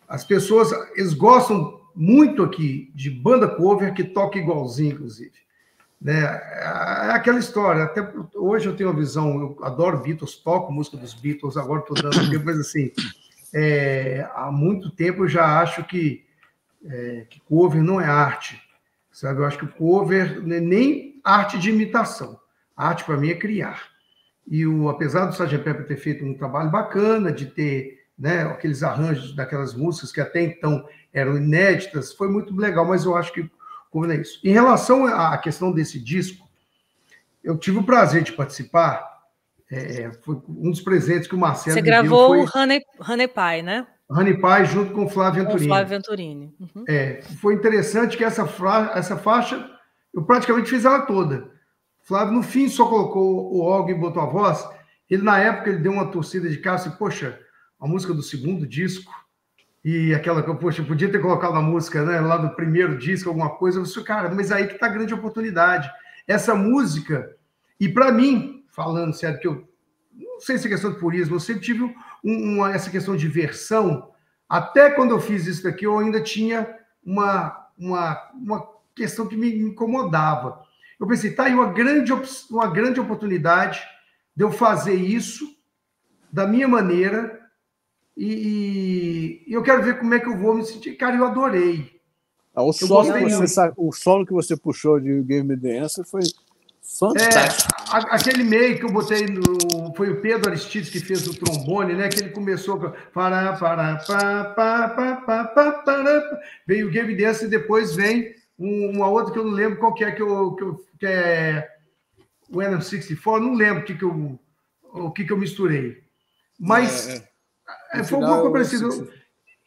As pessoas, eles gostam muito aqui de banda cover que toca igualzinho, inclusive. Né? É aquela história, até hoje eu tenho uma visão, eu adoro Beatles, toco música dos Beatles, agora estou dando tempo, mas assim, há muito tempo eu já acho que cover não é arte, sabe? Eu acho que o cover não é nem arte de imitação, a arte para mim é criar. E apesar do Sgt. Pepper ter feito um trabalho bacana, de ter, né, aqueles arranjos daquelas músicas que até então eram inéditas, foi muito legal, mas eu acho que cover não é isso. Em relação à questão desse disco, eu tive o prazer de participar. Foi um dos presentes que o Marcelo Você me deu. gravou o Honey Pie, né? Honey Pie junto com o Flávio Venturini. Com o Flávio Venturini. Uhum. Foi interessante que essa faixa, eu praticamente fiz ela toda. O Flávio, no fim, só colocou o órgão e botou a voz. Ele, na época, ele deu uma torcida de cara assim, poxa, a música do segundo disco, e aquela que eu, poxa, podia ter colocado a música, né, lá do primeiro disco, alguma coisa. Eu disse, cara, mas aí que tá a grande oportunidade. Essa música, e para mim, falando sério, que eu não sei se é questão de purismo, eu sempre tive essa questão de versão. Até quando eu fiz isso daqui, eu ainda tinha uma questão que me incomodava. Eu pensei, tá aí uma grande oportunidade de eu fazer isso da minha maneira e eu quero ver como é que eu vou me sentir. Cara, eu adorei. O solo que você puxou de Give Me The Answer foi fantástico. Aquele meio que eu botei foi o Pedro Aristides que fez o trombone, né? Que ele começou com veio o Give Me The Answer e depois vem uma outra que eu não lembro qual que é que é o NM64, não lembro o que eu misturei. Mas foi alguma coisa parecida.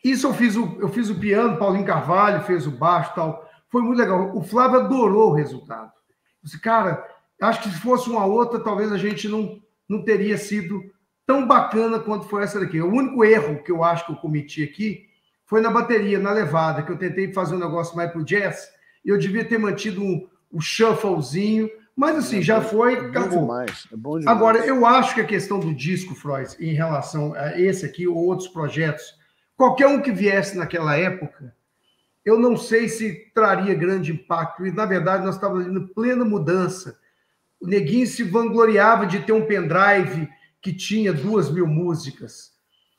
Isso eu fiz o piano, Paulinho Carvalho fez o baixo e tal. Foi muito legal. O Flávio adorou o resultado. Eu disse, cara, acho que se fosse uma outra, talvez a gente não teria sido tão bacana quanto foi essa daqui. O único erro que eu acho que eu cometi aqui foi na bateria, na levada, que eu tentei fazer um negócio mais pro jazz, e eu devia ter mantido um shufflezinho, mas assim, já foi, acabou. É bom demais. Agora, eu acho que a questão do disco, Freud, em relação a esse aqui ou outros projetos, qualquer um que viesse naquela época, eu não sei se traria grande impacto. E, na verdade, nós estávamos em plena mudança. O Neguinho se vangloriava de ter um pendrive que tinha 2.000 músicas.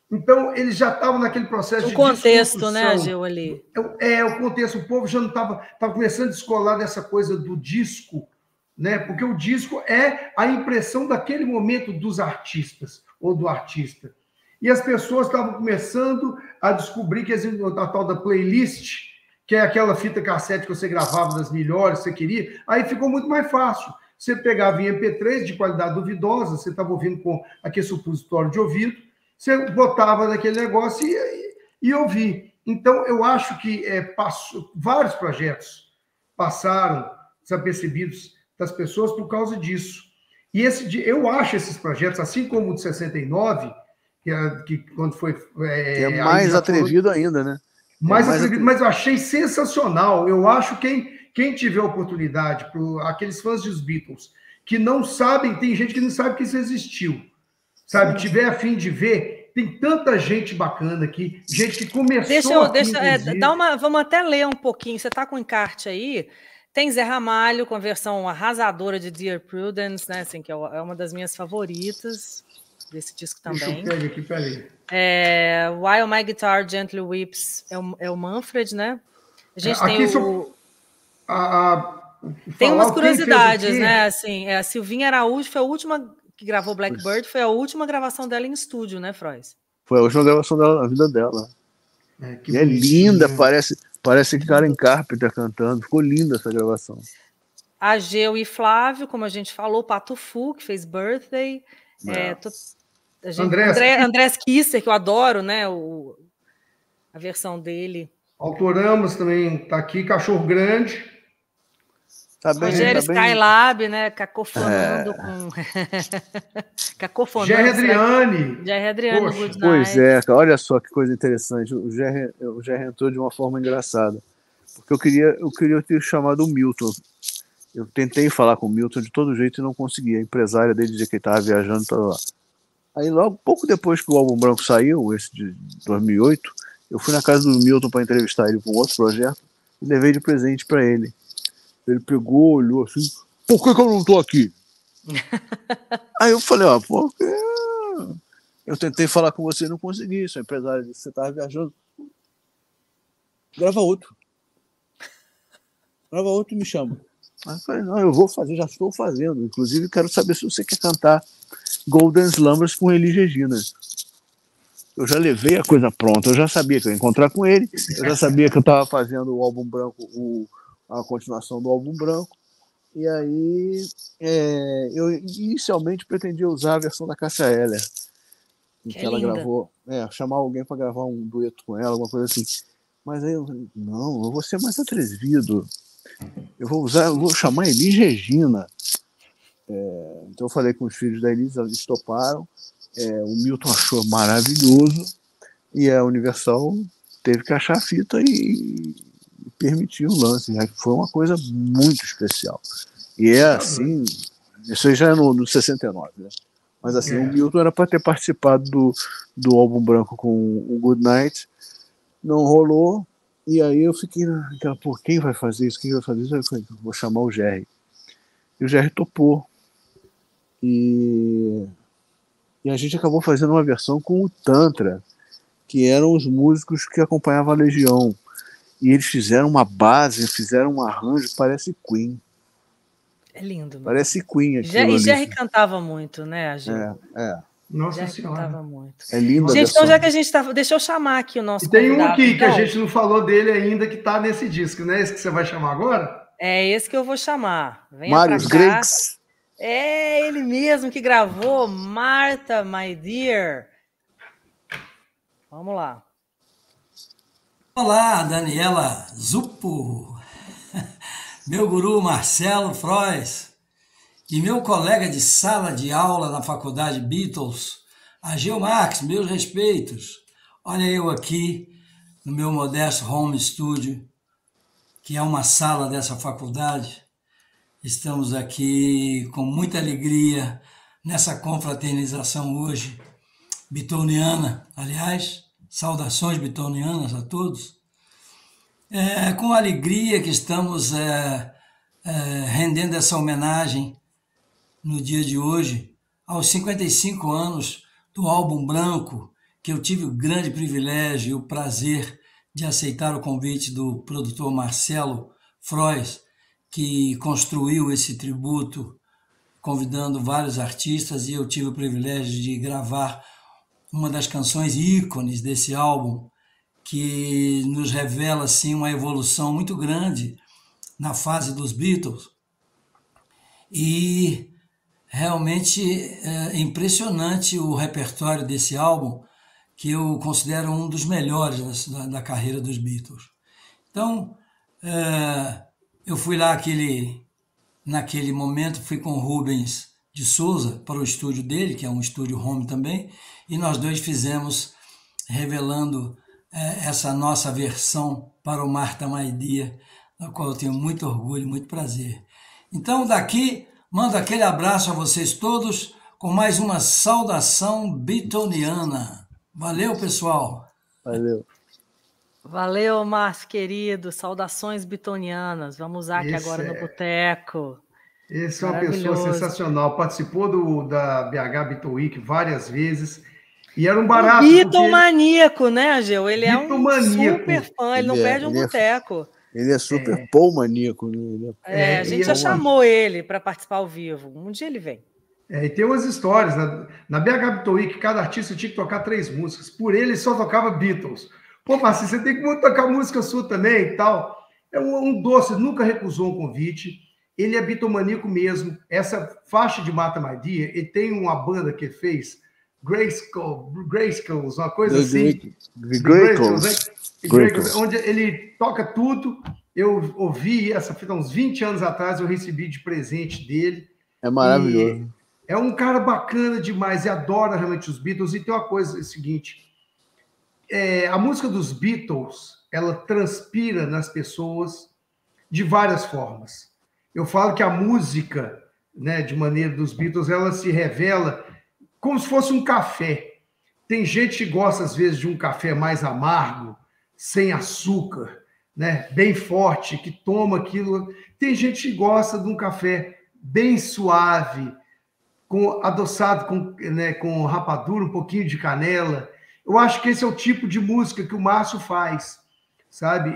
Então, eles já estavam naquele processo de contexto, né, Gil, ali? O contexto. O povo já não estava começando a descolar dessa coisa do disco, né? Porque o disco é a impressão daquele momento dos artistas ou do artista. E as pessoas estavam começando a descobrir que a tal da playlist, que é aquela fita cassete que você gravava das melhores, você queria, aí ficou muito mais fácil. Você pegava em MP3 de qualidade duvidosa, você estava ouvindo com aquele supositório de ouvido, você botava naquele negócio e ouvia. Então, eu acho que vários projetos passaram desapercebidos das pessoas por causa disso. E eu acho esses projetos, assim como o de 69, que quando foi... é mais atrevido ainda, né? Mais atrevido, mas eu achei sensacional. Eu acho que quem tiver oportunidade, aqueles fãs dos Beatles, que não sabem, tem gente que não sabe que isso existiu, sabe? Tiver a fim de ver, tem tanta gente bacana aqui, gente que começou vamos até ler um pouquinho. Você está com o encarte aí? Tem Zé Ramalho com a versão arrasadora de Dear Prudence, né? Assim, que é uma das minhas favoritas desse disco também. Deixa eu pegar aqui, peraí. While My Guitar Gently Weeps é o Manfred, né? A gente tem tem umas curiosidades, né? Assim, a Silvinha Araújo foi a última que gravou Blackbird, foi a última gravação dela em estúdio, né, Frois? Foi a última gravação dela na vida dela. E é linda, parece Karen Carpenter cantando. Ficou linda essa gravação. Ageu e Flávio, como a gente falou, Pato Fu, que fez Birthday. Andrés Kisser, que eu adoro, né? A versão dele. Autoramos também está aqui, Cachorro Grande. Tá bem, Rogério Skylab, né? Cacofonando com. Cacofonando. Jerry Adriane. Jerry Adriane, Good Night. Pois é, olha só que coisa interessante. O Jerry entrou de uma forma engraçada. Porque eu queria ter chamado o Milton. Eu tentei falar com o Milton de todo jeito e não consegui. A empresária dele dizia que ele estava viajando, estava lá. Aí logo, pouco depois que o Álbum Branco saiu, esse de 2008, eu fui na casa do Milton para entrevistar ele com outro projeto e levei de presente para ele. Ele pegou, olhou assim, por que eu não estou aqui? Aí eu falei, porque eu tentei falar com você e não consegui. Sua empresária disse que você estava viajando. Grava outro e me chama. Aí eu falei, não, eu vou fazer, já estou fazendo. Inclusive, quero saber se você quer cantar Golden Slumbers com Elis Regina. Eu já levei a coisa pronta, eu já sabia que eu ia encontrar com ele, eu já sabia que eu estava fazendo o Álbum Branco, a continuação do Álbum Branco. E aí eu inicialmente pretendia usar a versão da Cássia Eller, em que ela gravou, chamar alguém para gravar um dueto com ela, alguma coisa assim. Mas aí eu falei, não, eu vou ser mais atrevido. Eu vou chamar Elis Regina. Então eu falei com os filhos da Elis, eles toparam. O Milton achou maravilhoso e a Universal teve que achar a fita e permitir o lance. Né? Foi uma coisa muito especial. E assim, isso aí já é no 69, né? Mas assim, o Milton era para ter participado do álbum branco com o Good Night, não rolou, e aí eu fiquei naquela, pô, quem vai fazer isso? Quem vai fazer isso? Aí eu falei, vou chamar o Jerry. E o Jerry topou. E a gente acabou fazendo uma versão com o Tantra, que eram os músicos que acompanhavam a Legião. E eles fizeram uma base, fizeram um arranjo, parece Queen. É lindo. Parece Queen aquilo. E Jerry cantava muito, né, Gil? Nossa Jerry Senhora. Cantava muito. É lindo. Gente, então já que a gente tá... Deixa eu chamar aqui o nosso convidado. Tem um aqui então. que a gente não falou dele ainda, que tá nesse disco, né? Esse que você vai chamar agora? É esse que eu vou chamar. Venha Marius Griggs. É ele mesmo que gravou Martha, My Dear. Vamos lá. Olá, Daniela Zuppo, meu guru Marcelo Frois e meu colega de sala de aula na faculdade Beatles, Ageu Marques, meus respeitos. Olha eu aqui no meu modesto home studio, que é uma sala dessa faculdade. Estamos aqui com muita alegria nessa confraternização hoje, beatoniana, aliás. Saudações beatonianas a todos. Com alegria que estamos rendendo essa homenagem no dia de hoje aos 55 anos do álbum branco, que eu tive o grande privilégio e o prazer de aceitar o convite do produtor Marcelo Frois, que construiu esse tributo, convidando vários artistas, e eu tive o privilégio de gravar uma das canções ícones desse álbum, que nos revela assim, uma evolução muito grande na fase dos Beatles. E realmente é impressionante o repertório desse álbum, que eu considero um dos melhores da carreira dos Beatles. Então, eu fui lá naquele momento, fui com o Rubens de Souza para o estúdio dele, que é um estúdio home também, e nós dois fizemos, revelando essa nossa versão para o Martha, My Dear, na qual eu tenho muito orgulho e muito prazer. Então, daqui, mando aquele abraço a vocês todos, com mais uma saudação beatoniana. Valeu, pessoal! Valeu! Valeu, Márcio, querido. Saudações beatonianas. Vamos usar aqui agora no Boteco. Esse é uma pessoa sensacional. Participou da BH Beatle Week várias vezes. E era um barato. Beatle-maníaco, né, Ageu? Ele é um super fã, ele não perde um boteco. Ele é super Paul-maníaco. Né? A gente já chamou ele para participar ao vivo. Um dia ele vem. E tem umas histórias. Na BH Beatle Week, cada artista tinha que tocar 3 músicas. Por ele só tocava Beatles. Pô, Marcinho, você tem que tocar música sua também e tal. É um doce, nunca recusou um convite. Ele é bitomaníaco mesmo. Essa faixa de Martha, My Dear, ele tem uma banda que fez, Grayskulls, uma coisa assim. Grayskulls, onde ele toca tudo. Eu ouvi essa fita uns 20 anos atrás, eu recebi de presente dele. É maravilhoso. É um cara bacana demais e adora realmente os Beatles. E tem uma coisa, é o seguinte, a música dos Beatles, ela transpira nas pessoas de várias formas. Eu falo que a música, né, de maneira dos Beatles, ela se revela como se fosse um café. Tem gente que gosta, às vezes, de um café mais amargo, sem açúcar, né, bem forte, que toma aquilo. Tem gente que gosta de um café bem suave, adoçado com rapadura, um pouquinho de canela. Eu acho que esse é o tipo de música que o Márcio faz. Sabe?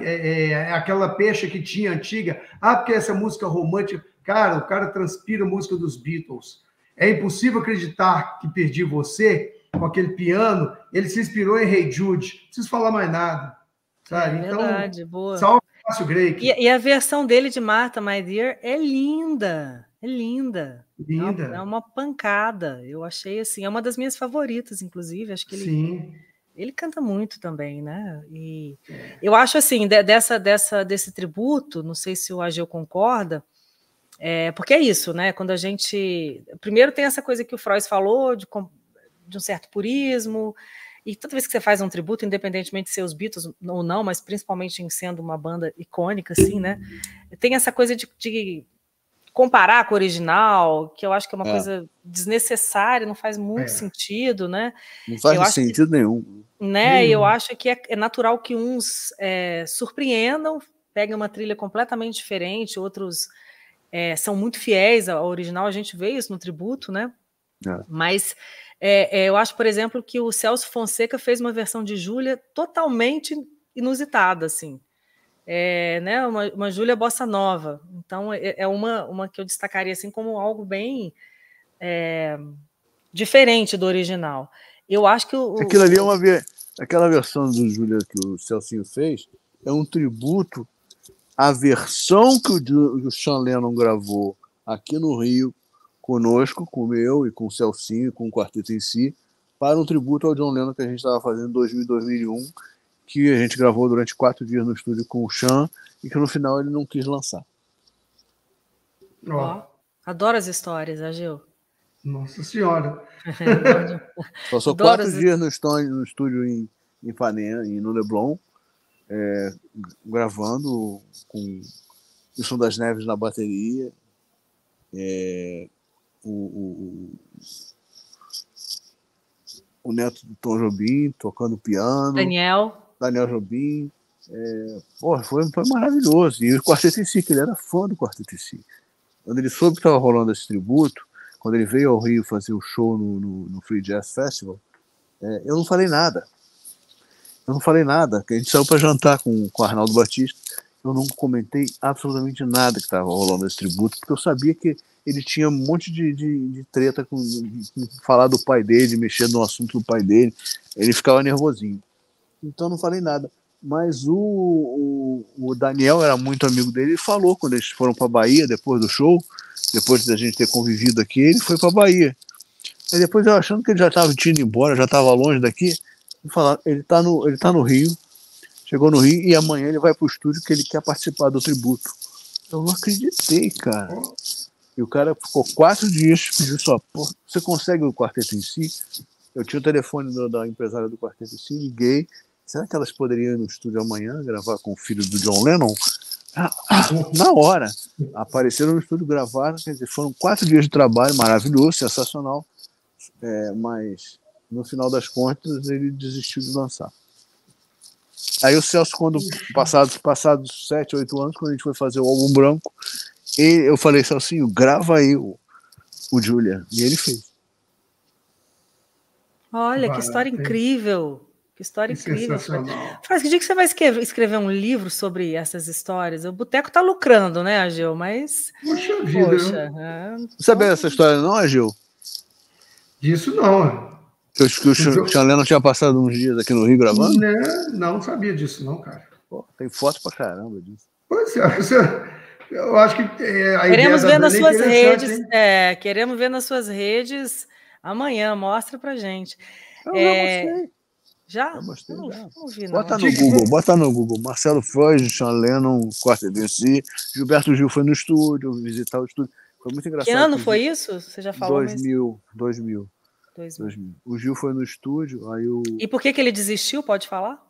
Aquela pecha que tinha antiga. Porque essa música romântica... Cara, o cara transpira a música dos Beatles. É impossível acreditar que Perdi Você, com aquele piano, ele se inspirou em Hey Jude. Não preciso falar mais nada. Sabe? Verdade, boa. Salve Márcio Greik. E a versão dele de Martha, My Dear, é linda. É linda. Linda. É uma pancada. Eu achei assim, é uma das minhas favoritas, inclusive. Acho que ele canta muito também, né? E eu acho assim, desse tributo, não sei se o Ageu concorda, porque é isso, né? Quando a gente. Primeiro tem essa coisa que o Frois falou, de um certo purismo, e toda vez que você faz um tributo, independentemente de ser os Beatles ou não, mas principalmente em sendo uma banda icônica, assim, né? Tem essa coisa de comparar com o original, que eu acho que é uma coisa desnecessária, não faz muito sentido, né? Não faz sentido nenhum. Né? Eu acho que é natural que uns surpreendam, peguem uma trilha completamente diferente, outros são muito fiéis ao original, a gente vê isso no tributo, né? Mas eu acho, por exemplo, que o Celso Fonseca fez uma versão de Júlia totalmente inusitada, assim. Né, uma Júlia Bossa Nova. Então, é uma que eu destacaria assim, como algo bem diferente do original. Eu acho que aquilo ali aquela versão do Júlia que o Celcinho fez é um tributo à versão que o Sean Lennon gravou aqui no Rio, conosco, com eu e com o Celcinho, com o quarteto em si, para um tributo ao John Lennon que a gente estava fazendo em 2000 e 2001, que a gente gravou durante 4 dias no estúdio com o Sean e que no final ele não quis lançar. Adoro as histórias, Ageu. Nossa Senhora. Passou 4 dias no estúdio em Ipanema, no Leblon, gravando com o Som das Neves na bateria, o neto do Tom Jobim tocando piano, Daniel Jobim, foi maravilhoso. E o quarteto em si, que ele era fã do quarteto em si. Quando ele soube que estava rolando esse tributo, quando ele veio ao Rio fazer o show no Free Jazz Festival, eu não falei nada. Que a gente saiu para jantar com o Arnaldo Batista. Eu não comentei absolutamente nada que estava rolando esse tributo, porque eu sabia que ele tinha um monte de treta com falar do pai dele, mexer no assunto do pai dele. Ele ficava nervosinho. Então eu não falei nada. Mas o Daniel era muito amigo dele e falou quando eles foram para Bahia, depois do show, depois da gente ter convivido aqui, ele foi para Bahia. Aí depois eu achando que ele já estava indo embora, já estava longe daqui, ele tá no Rio, chegou no Rio e amanhã ele vai para o estúdio que ele quer participar do tributo. Eu não acreditei, cara. E o cara ficou 4 dias, pediu só, você consegue o quarteto em si? Eu tinha o telefone da empresária do quarteto em si, liguei. Será que elas poderiam ir no estúdio amanhã gravar com o filho do John Lennon? Na hora. Apareceram no estúdio, gravaram. Quer dizer, foram 4 dias de trabalho, maravilhoso, sensacional. Mas, no final das contas, ele desistiu de lançar. Aí o Celso, quando passados 7, 8 anos, quando a gente foi fazer o álbum branco, eu falei, Celcinho, grava aí o Julia. E ele fez. Olha, que história incrível. Que história incrível. Faz que dia que você vai escrever um livro sobre essas histórias? O Boteco está lucrando, né, Ageu? Mas. Puxa vida. Você sabia dessa história, não, Ageu? Disso não. Que o Sean Lennon tinha passado uns dias aqui no Rio gravando? Não sabia disso, não, cara. Tem foto pra caramba disso. Pois eu acho que queremos ver nas suas redes. Queremos ver nas suas redes amanhã. Mostra pra gente. Eu mostrei. Já? Eu mostrei, já. Não vi, não. Bota no Google. Marcelo Frois, Sean Lennon, quarteto em si. Gilberto Gil foi no estúdio, visitar o estúdio. Foi muito engraçado. Que ano foi isso? Você já falou? 2000. O Gil foi no estúdio, aí E por que ele desistiu? Pode falar?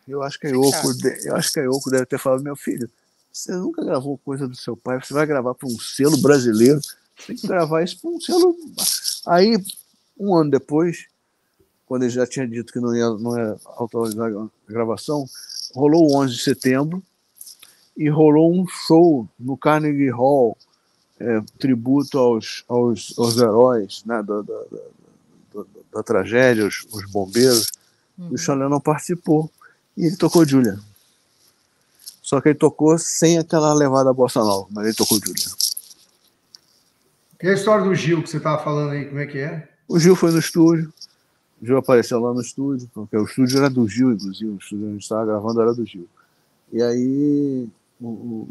Eu acho que a Yoko deve ter falado, meu filho, você nunca gravou coisa do seu pai, você vai gravar para um selo brasileiro, você tem que gravar isso para um selo. Aí, um ano depois, quando ele já tinha dito que não ia autorizar a gravação, rolou o 11 de setembro e rolou um show no Carnegie Hall, tributo aos heróis, né, da tragédia, os bombeiros. E o Sean Lennon participou e ele tocou Julia. Só que ele tocou sem aquela levada bossa nova, mas ele tocou Julia. E a história do Gil que você estava falando aí, como é que é? O Gil foi no estúdio, O Gil apareceu lá no estúdio, porque o estúdio era do Gil, inclusive, o estúdio onde a gente estava gravando era do Gil. E aí o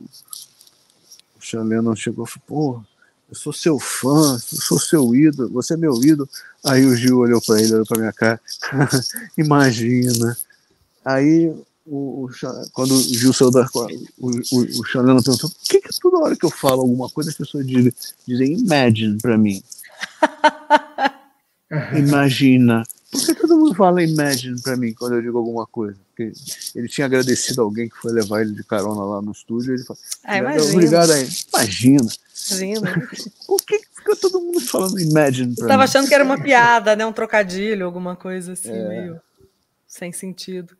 Sean Lennon chegou e falou, pô, eu sou seu fã, eu sou seu ídolo, você é meu ídolo. Aí o Gil olhou para ele, olhou para minha cara, imagina. Aí, quando o Gil saiu da... O Sean Lennon perguntou, por que toda hora que eu falo alguma coisa as pessoas dizem imagine para mim? Imagina. Por que todo mundo fala imagine para mim quando eu digo alguma coisa? Porque ele tinha agradecido alguém que foi levar ele de carona lá no estúdio e ele falou, obrigado aí. Imagina. Por que fica todo mundo falando imagine para mim? Eu estava achando que era uma piada, né? Um trocadilho, alguma coisa assim, meio sem sentido.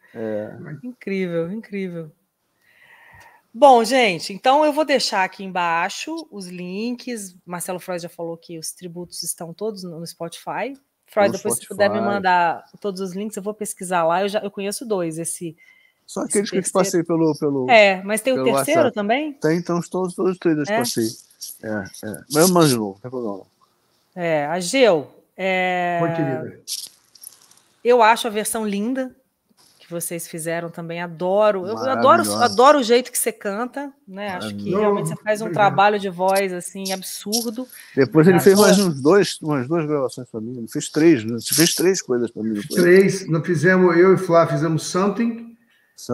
Incrível, incrível. Bom, gente, então eu vou deixar aqui embaixo os links. Marcelo Freud já falou que os tributos estão todos no Spotify. Freud, depois se puder me mandar todos os links, eu vou pesquisar lá. Eu conheço 2, só aqueles que eu te passei pelo mas tem o terceiro WhatsApp. Também? Tem, então todos os 3 eu te passei. Mas eu mando de novo, não tem problema. Ageu, querida. Eu acho a versão linda que vocês fizeram também, adoro. Eu adoro o jeito que você canta, né? Acho que realmente você faz um trabalho de voz assim absurdo. Depois ele fez mais umas 2 gravações para mim. Ele fez 3, né? Você fez 3 coisas para mim. 3, nós fizemos, eu e Flá fizemos Something.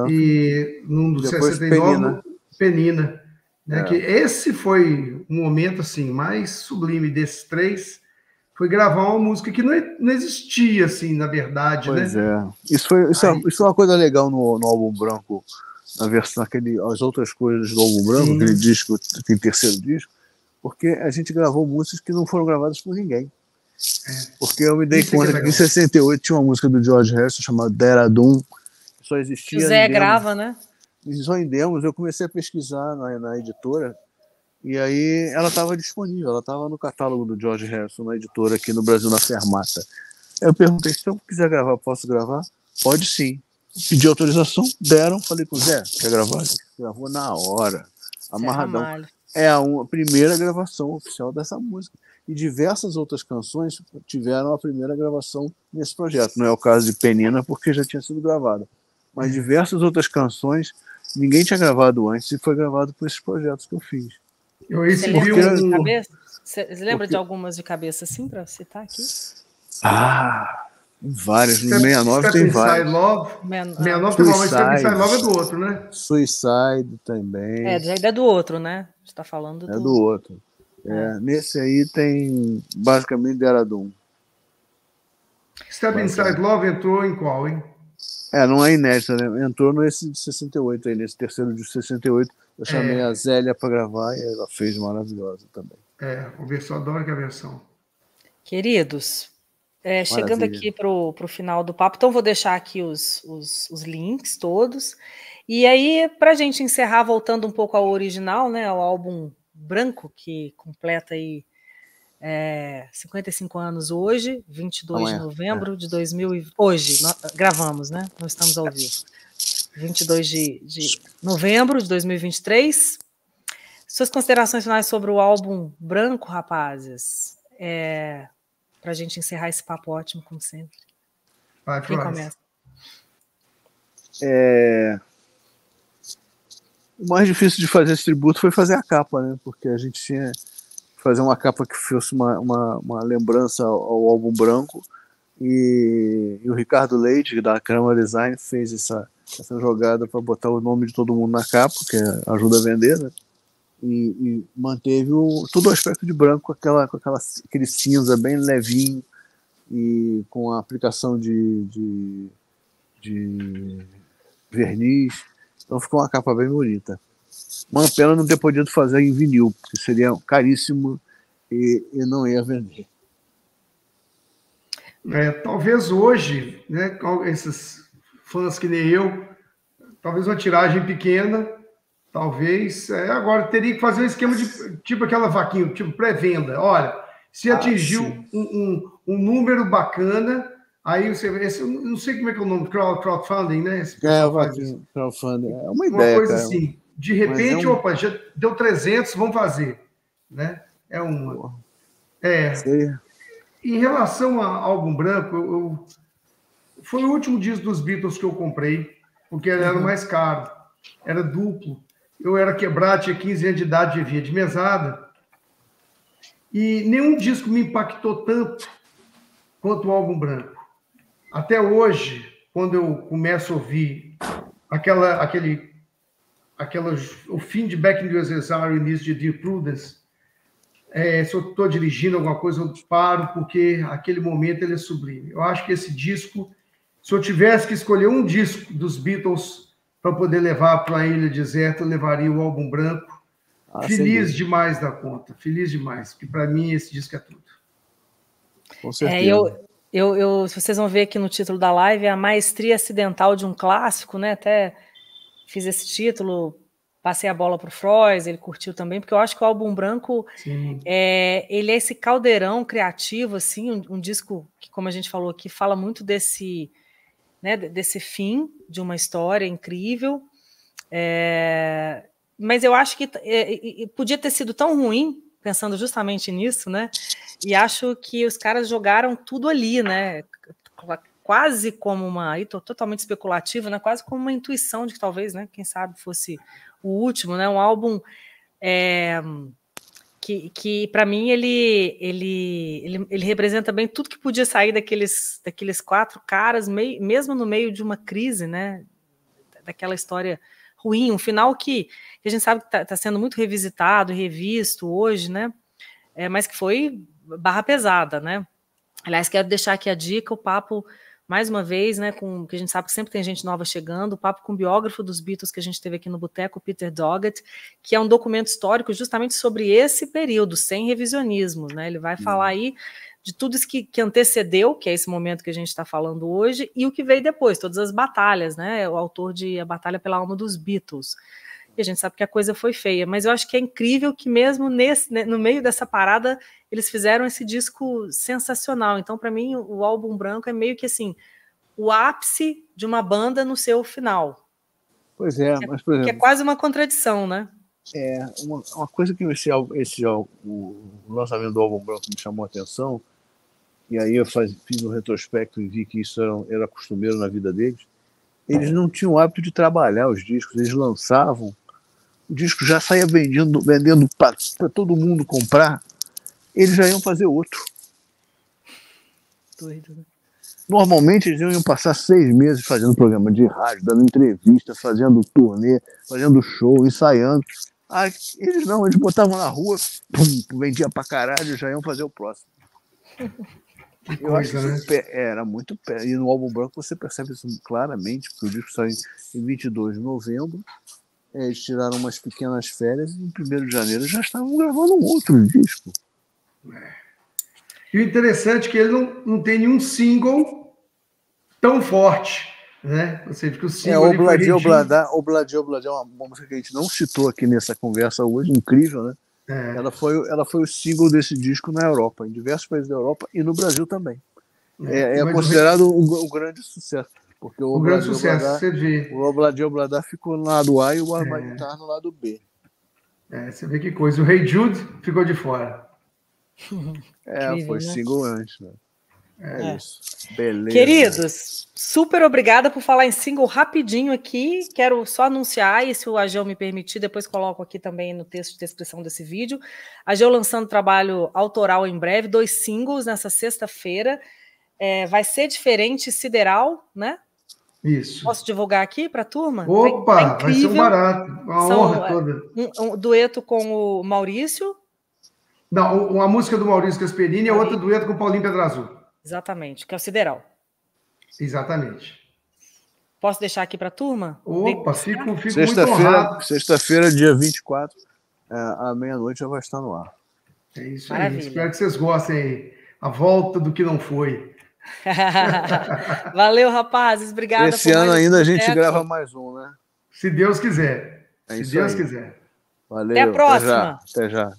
E num dos 69, Penina. Né? Que esse foi um momento assim mais sublime desses 3. Foi gravar uma música que não existia, assim, na verdade, pois né? Isso é uma coisa legal no Álbum Branco, na versão, as outras coisas do Álbum Branco, aquele disco, aquele terceiro disco, porque a gente gravou músicas que não foram gravadas por ninguém. Porque eu me dei conta que em 68 tinha uma música do George Harrison chamada Deradum, que só existia o Zé grava, né? Só em demos. Eu comecei a pesquisar na editora. E aí ela estava disponível, ela estava no catálogo do George Harrison, na editora aqui no Brasil, na Fermata. Eu perguntei, se eu quiser gravar, posso gravar? Pode sim. Pedi autorização, deram, falei com o Zé, quer gravar? Gravou na hora, amarradão. É a primeira gravação oficial dessa música. E diversas outras canções tiveram a primeira gravação nesse projeto. Não é o caso de Penina, porque já tinha sido gravada. Mas diversas outras canções, ninguém tinha gravado antes e foi gravado por esses projetos que eu fiz. Você lembra de cabeça? Você lembra de algumas de cabeça assim para citar aqui? Várias. No 69 tem várias. 69 tem uma, mas Step Inside Love é do outro, né? Suicide também. É do outro, né? A gente está falando do... do outro. Nesse aí tem basicamente Deradum. Step Inside Love entrou em qual, hein? Não é inédita, né? Entrou nesse de 68 aí, nesse terceiro de 68. Eu chamei a Zélia para gravar e ela fez maravilhosa também. O versão, adoro que a versão. Queridos, chegando aqui para o final do papo, então vou deixar aqui os links todos. E aí, para a gente encerrar, voltando um pouco ao original, né, ao álbum branco, que completa aí 55 anos hoje, 22 de novembro de 2000. Hoje, gravamos, né? Não estamos ao vivo. 22 de novembro de 2023. Suas considerações finais sobre o álbum branco, rapazes? Para a gente encerrar esse papo ótimo, como sempre. Quem começa? O mais difícil de fazer esse tributo foi fazer a capa, né? Porque a gente tinha que fazer uma capa que fosse uma lembrança ao álbum branco. E o Ricardo Leite, da Câmara Design, fez essa jogada para botar o nome de todo mundo na capa, que ajuda a vender, né? E manteve todo o aspecto de branco, aquele cinza bem levinho e com a aplicação de verniz. Então ficou uma capa bem bonita. Uma pena não ter podido fazer em vinil, porque seria caríssimo e não ia vender. Talvez hoje, né, esses fãs que nem eu, talvez uma tiragem pequena, talvez. Agora teria que fazer um esquema de tipo aquela vaquinha, tipo pré-venda. Olha, se atingiu um número bacana, aí você eu não sei como é que é o nome, crowdfunding, né? Vaquinha, crowdfunding. É uma ideia, coisa cara. assim. De repente, opa, já deu 300, vamos fazer, né? Em relação ao Álbum Branco, foi o último disco dos Beatles que eu comprei, porque ele era o mais caro. Era duplo. Eu era quebrado, tinha 15 anos de idade, vivia de mesada. E nenhum disco me impactou tanto quanto o Álbum Branco. Até hoje, quando eu começo a ouvir o fim de Back in the USSR e o início de Dear Prudence, se eu estou dirigindo alguma coisa, eu paro, porque aquele momento ele é sublime. Eu acho que esse disco, se eu tivesse que escolher um disco dos Beatles para poder levar para a Ilha Deserta, eu levaria o Álbum Branco. Feliz demais da conta, feliz demais, porque para mim esse disco é tudo. Com certeza. Se vocês vão ver aqui no título da live, a maestria acidental de um clássico, né? Até fiz esse título, passei a bola para o Frois, ele curtiu também, porque eu acho que o Álbum Branco ele é esse caldeirão criativo, assim, um disco que, como a gente falou aqui, fala muito desse fim de uma história incrível. Mas eu acho que podia ter sido tão ruim, pensando justamente nisso, né? E acho que os caras jogaram tudo ali, né? Quase como uma... Aí tô totalmente especulativo, né? Quase como uma intuição de que talvez, né? Quem sabe fosse o último, né? Um álbum que para mim, ele representa bem tudo que podia sair daqueles 4 caras, mesmo no meio de uma crise, né? Daquela história ruim, um final que a gente sabe que está sendo muito revisitado e revisto hoje, né? Mas que foi barra pesada, né? Aliás, quero deixar aqui a dica, o papo, mais uma vez, né, que a gente sabe que sempre tem gente nova chegando, o papo com o biógrafo dos Beatles que a gente teve aqui no Boteco, Peter Doggett, que é um documento histórico justamente sobre esse período, sem revisionismos, né? Ele vai falar aí de tudo isso que antecedeu, que é esse momento que a gente está falando hoje, e o que veio depois, todas as batalhas, né? O autor de A Batalha pela Alma dos Beatles. E a gente sabe que a coisa foi feia, mas eu acho que é incrível que mesmo no meio dessa parada eles fizeram esse disco sensacional. Então, para mim, o Álbum Branco é meio que assim, o ápice de uma banda no seu final. Pois é, mas, por exemplo... Que é quase uma contradição, né? Uma coisa que o lançamento do Álbum Branco me chamou a atenção, e aí eu fiz um retrospecto e vi que isso era costumeiro na vida deles. Eles não tinham o hábito de trabalhar os discos, eles lançavam, o disco já saía vendendo para todo mundo comprar, eles já iam fazer outro. Doido, né? Normalmente eles iam passar 6 meses fazendo programa de rádio, dando entrevista, fazendo turnê, fazendo show, ensaiando. Eles não, eles botavam na rua, vendia pra caralho, já iam fazer o próximo. Eu acho que era muito pé. E no Álbum Branco você percebe isso claramente, porque o disco saiu em 22 de novembro, eles tiraram umas pequenas férias e em 1º de janeiro já estavam gravando um outro disco. E o interessante é que ele não tem nenhum single tão forte, né? Você vê que o single... Obladi Oblada é uma música que a gente não citou aqui nessa conversa hoje, incrível, né? Ela foi o single desse disco na Europa, em diversos países da Europa e no Brasil também. É considerado um grande sucesso, porque o Obladi Oblada ficou no lado A e o Armaditar no lado B. Você vê que coisa. O Hey Jude ficou de fora. Incrível, foi single antes, né? Isso. Beleza. Queridos, super obrigada por falar em single rapidinho aqui. Quero só anunciar, e se o Ageu me permitir, depois coloco aqui também no texto de descrição desse vídeo. Ageu lançando trabalho autoral em breve, 2 singles nessa sexta-feira. Vai ser diferente, Sideral, né? Isso. Posso divulgar aqui para a turma? Opa, vai ser um barato. Uma honra toda. Um dueto com o Maurício. Não, a música do Maurício Gasperini é outro dueto com o Paulinho Pedrazul. Exatamente, que é o Sideral. Exatamente. Posso deixar aqui para a turma? Opa, fico muito honrado. Sexta-feira, dia 24, à meia-noite já vai estar no ar. É isso aí. Espero que vocês gostem. A volta do que não foi. Valeu, rapazes. Obrigada. Esse ano ainda a gente grava mais um, né? Se Deus quiser. Se Deus quiser. Valeu. Até a próxima. Até já.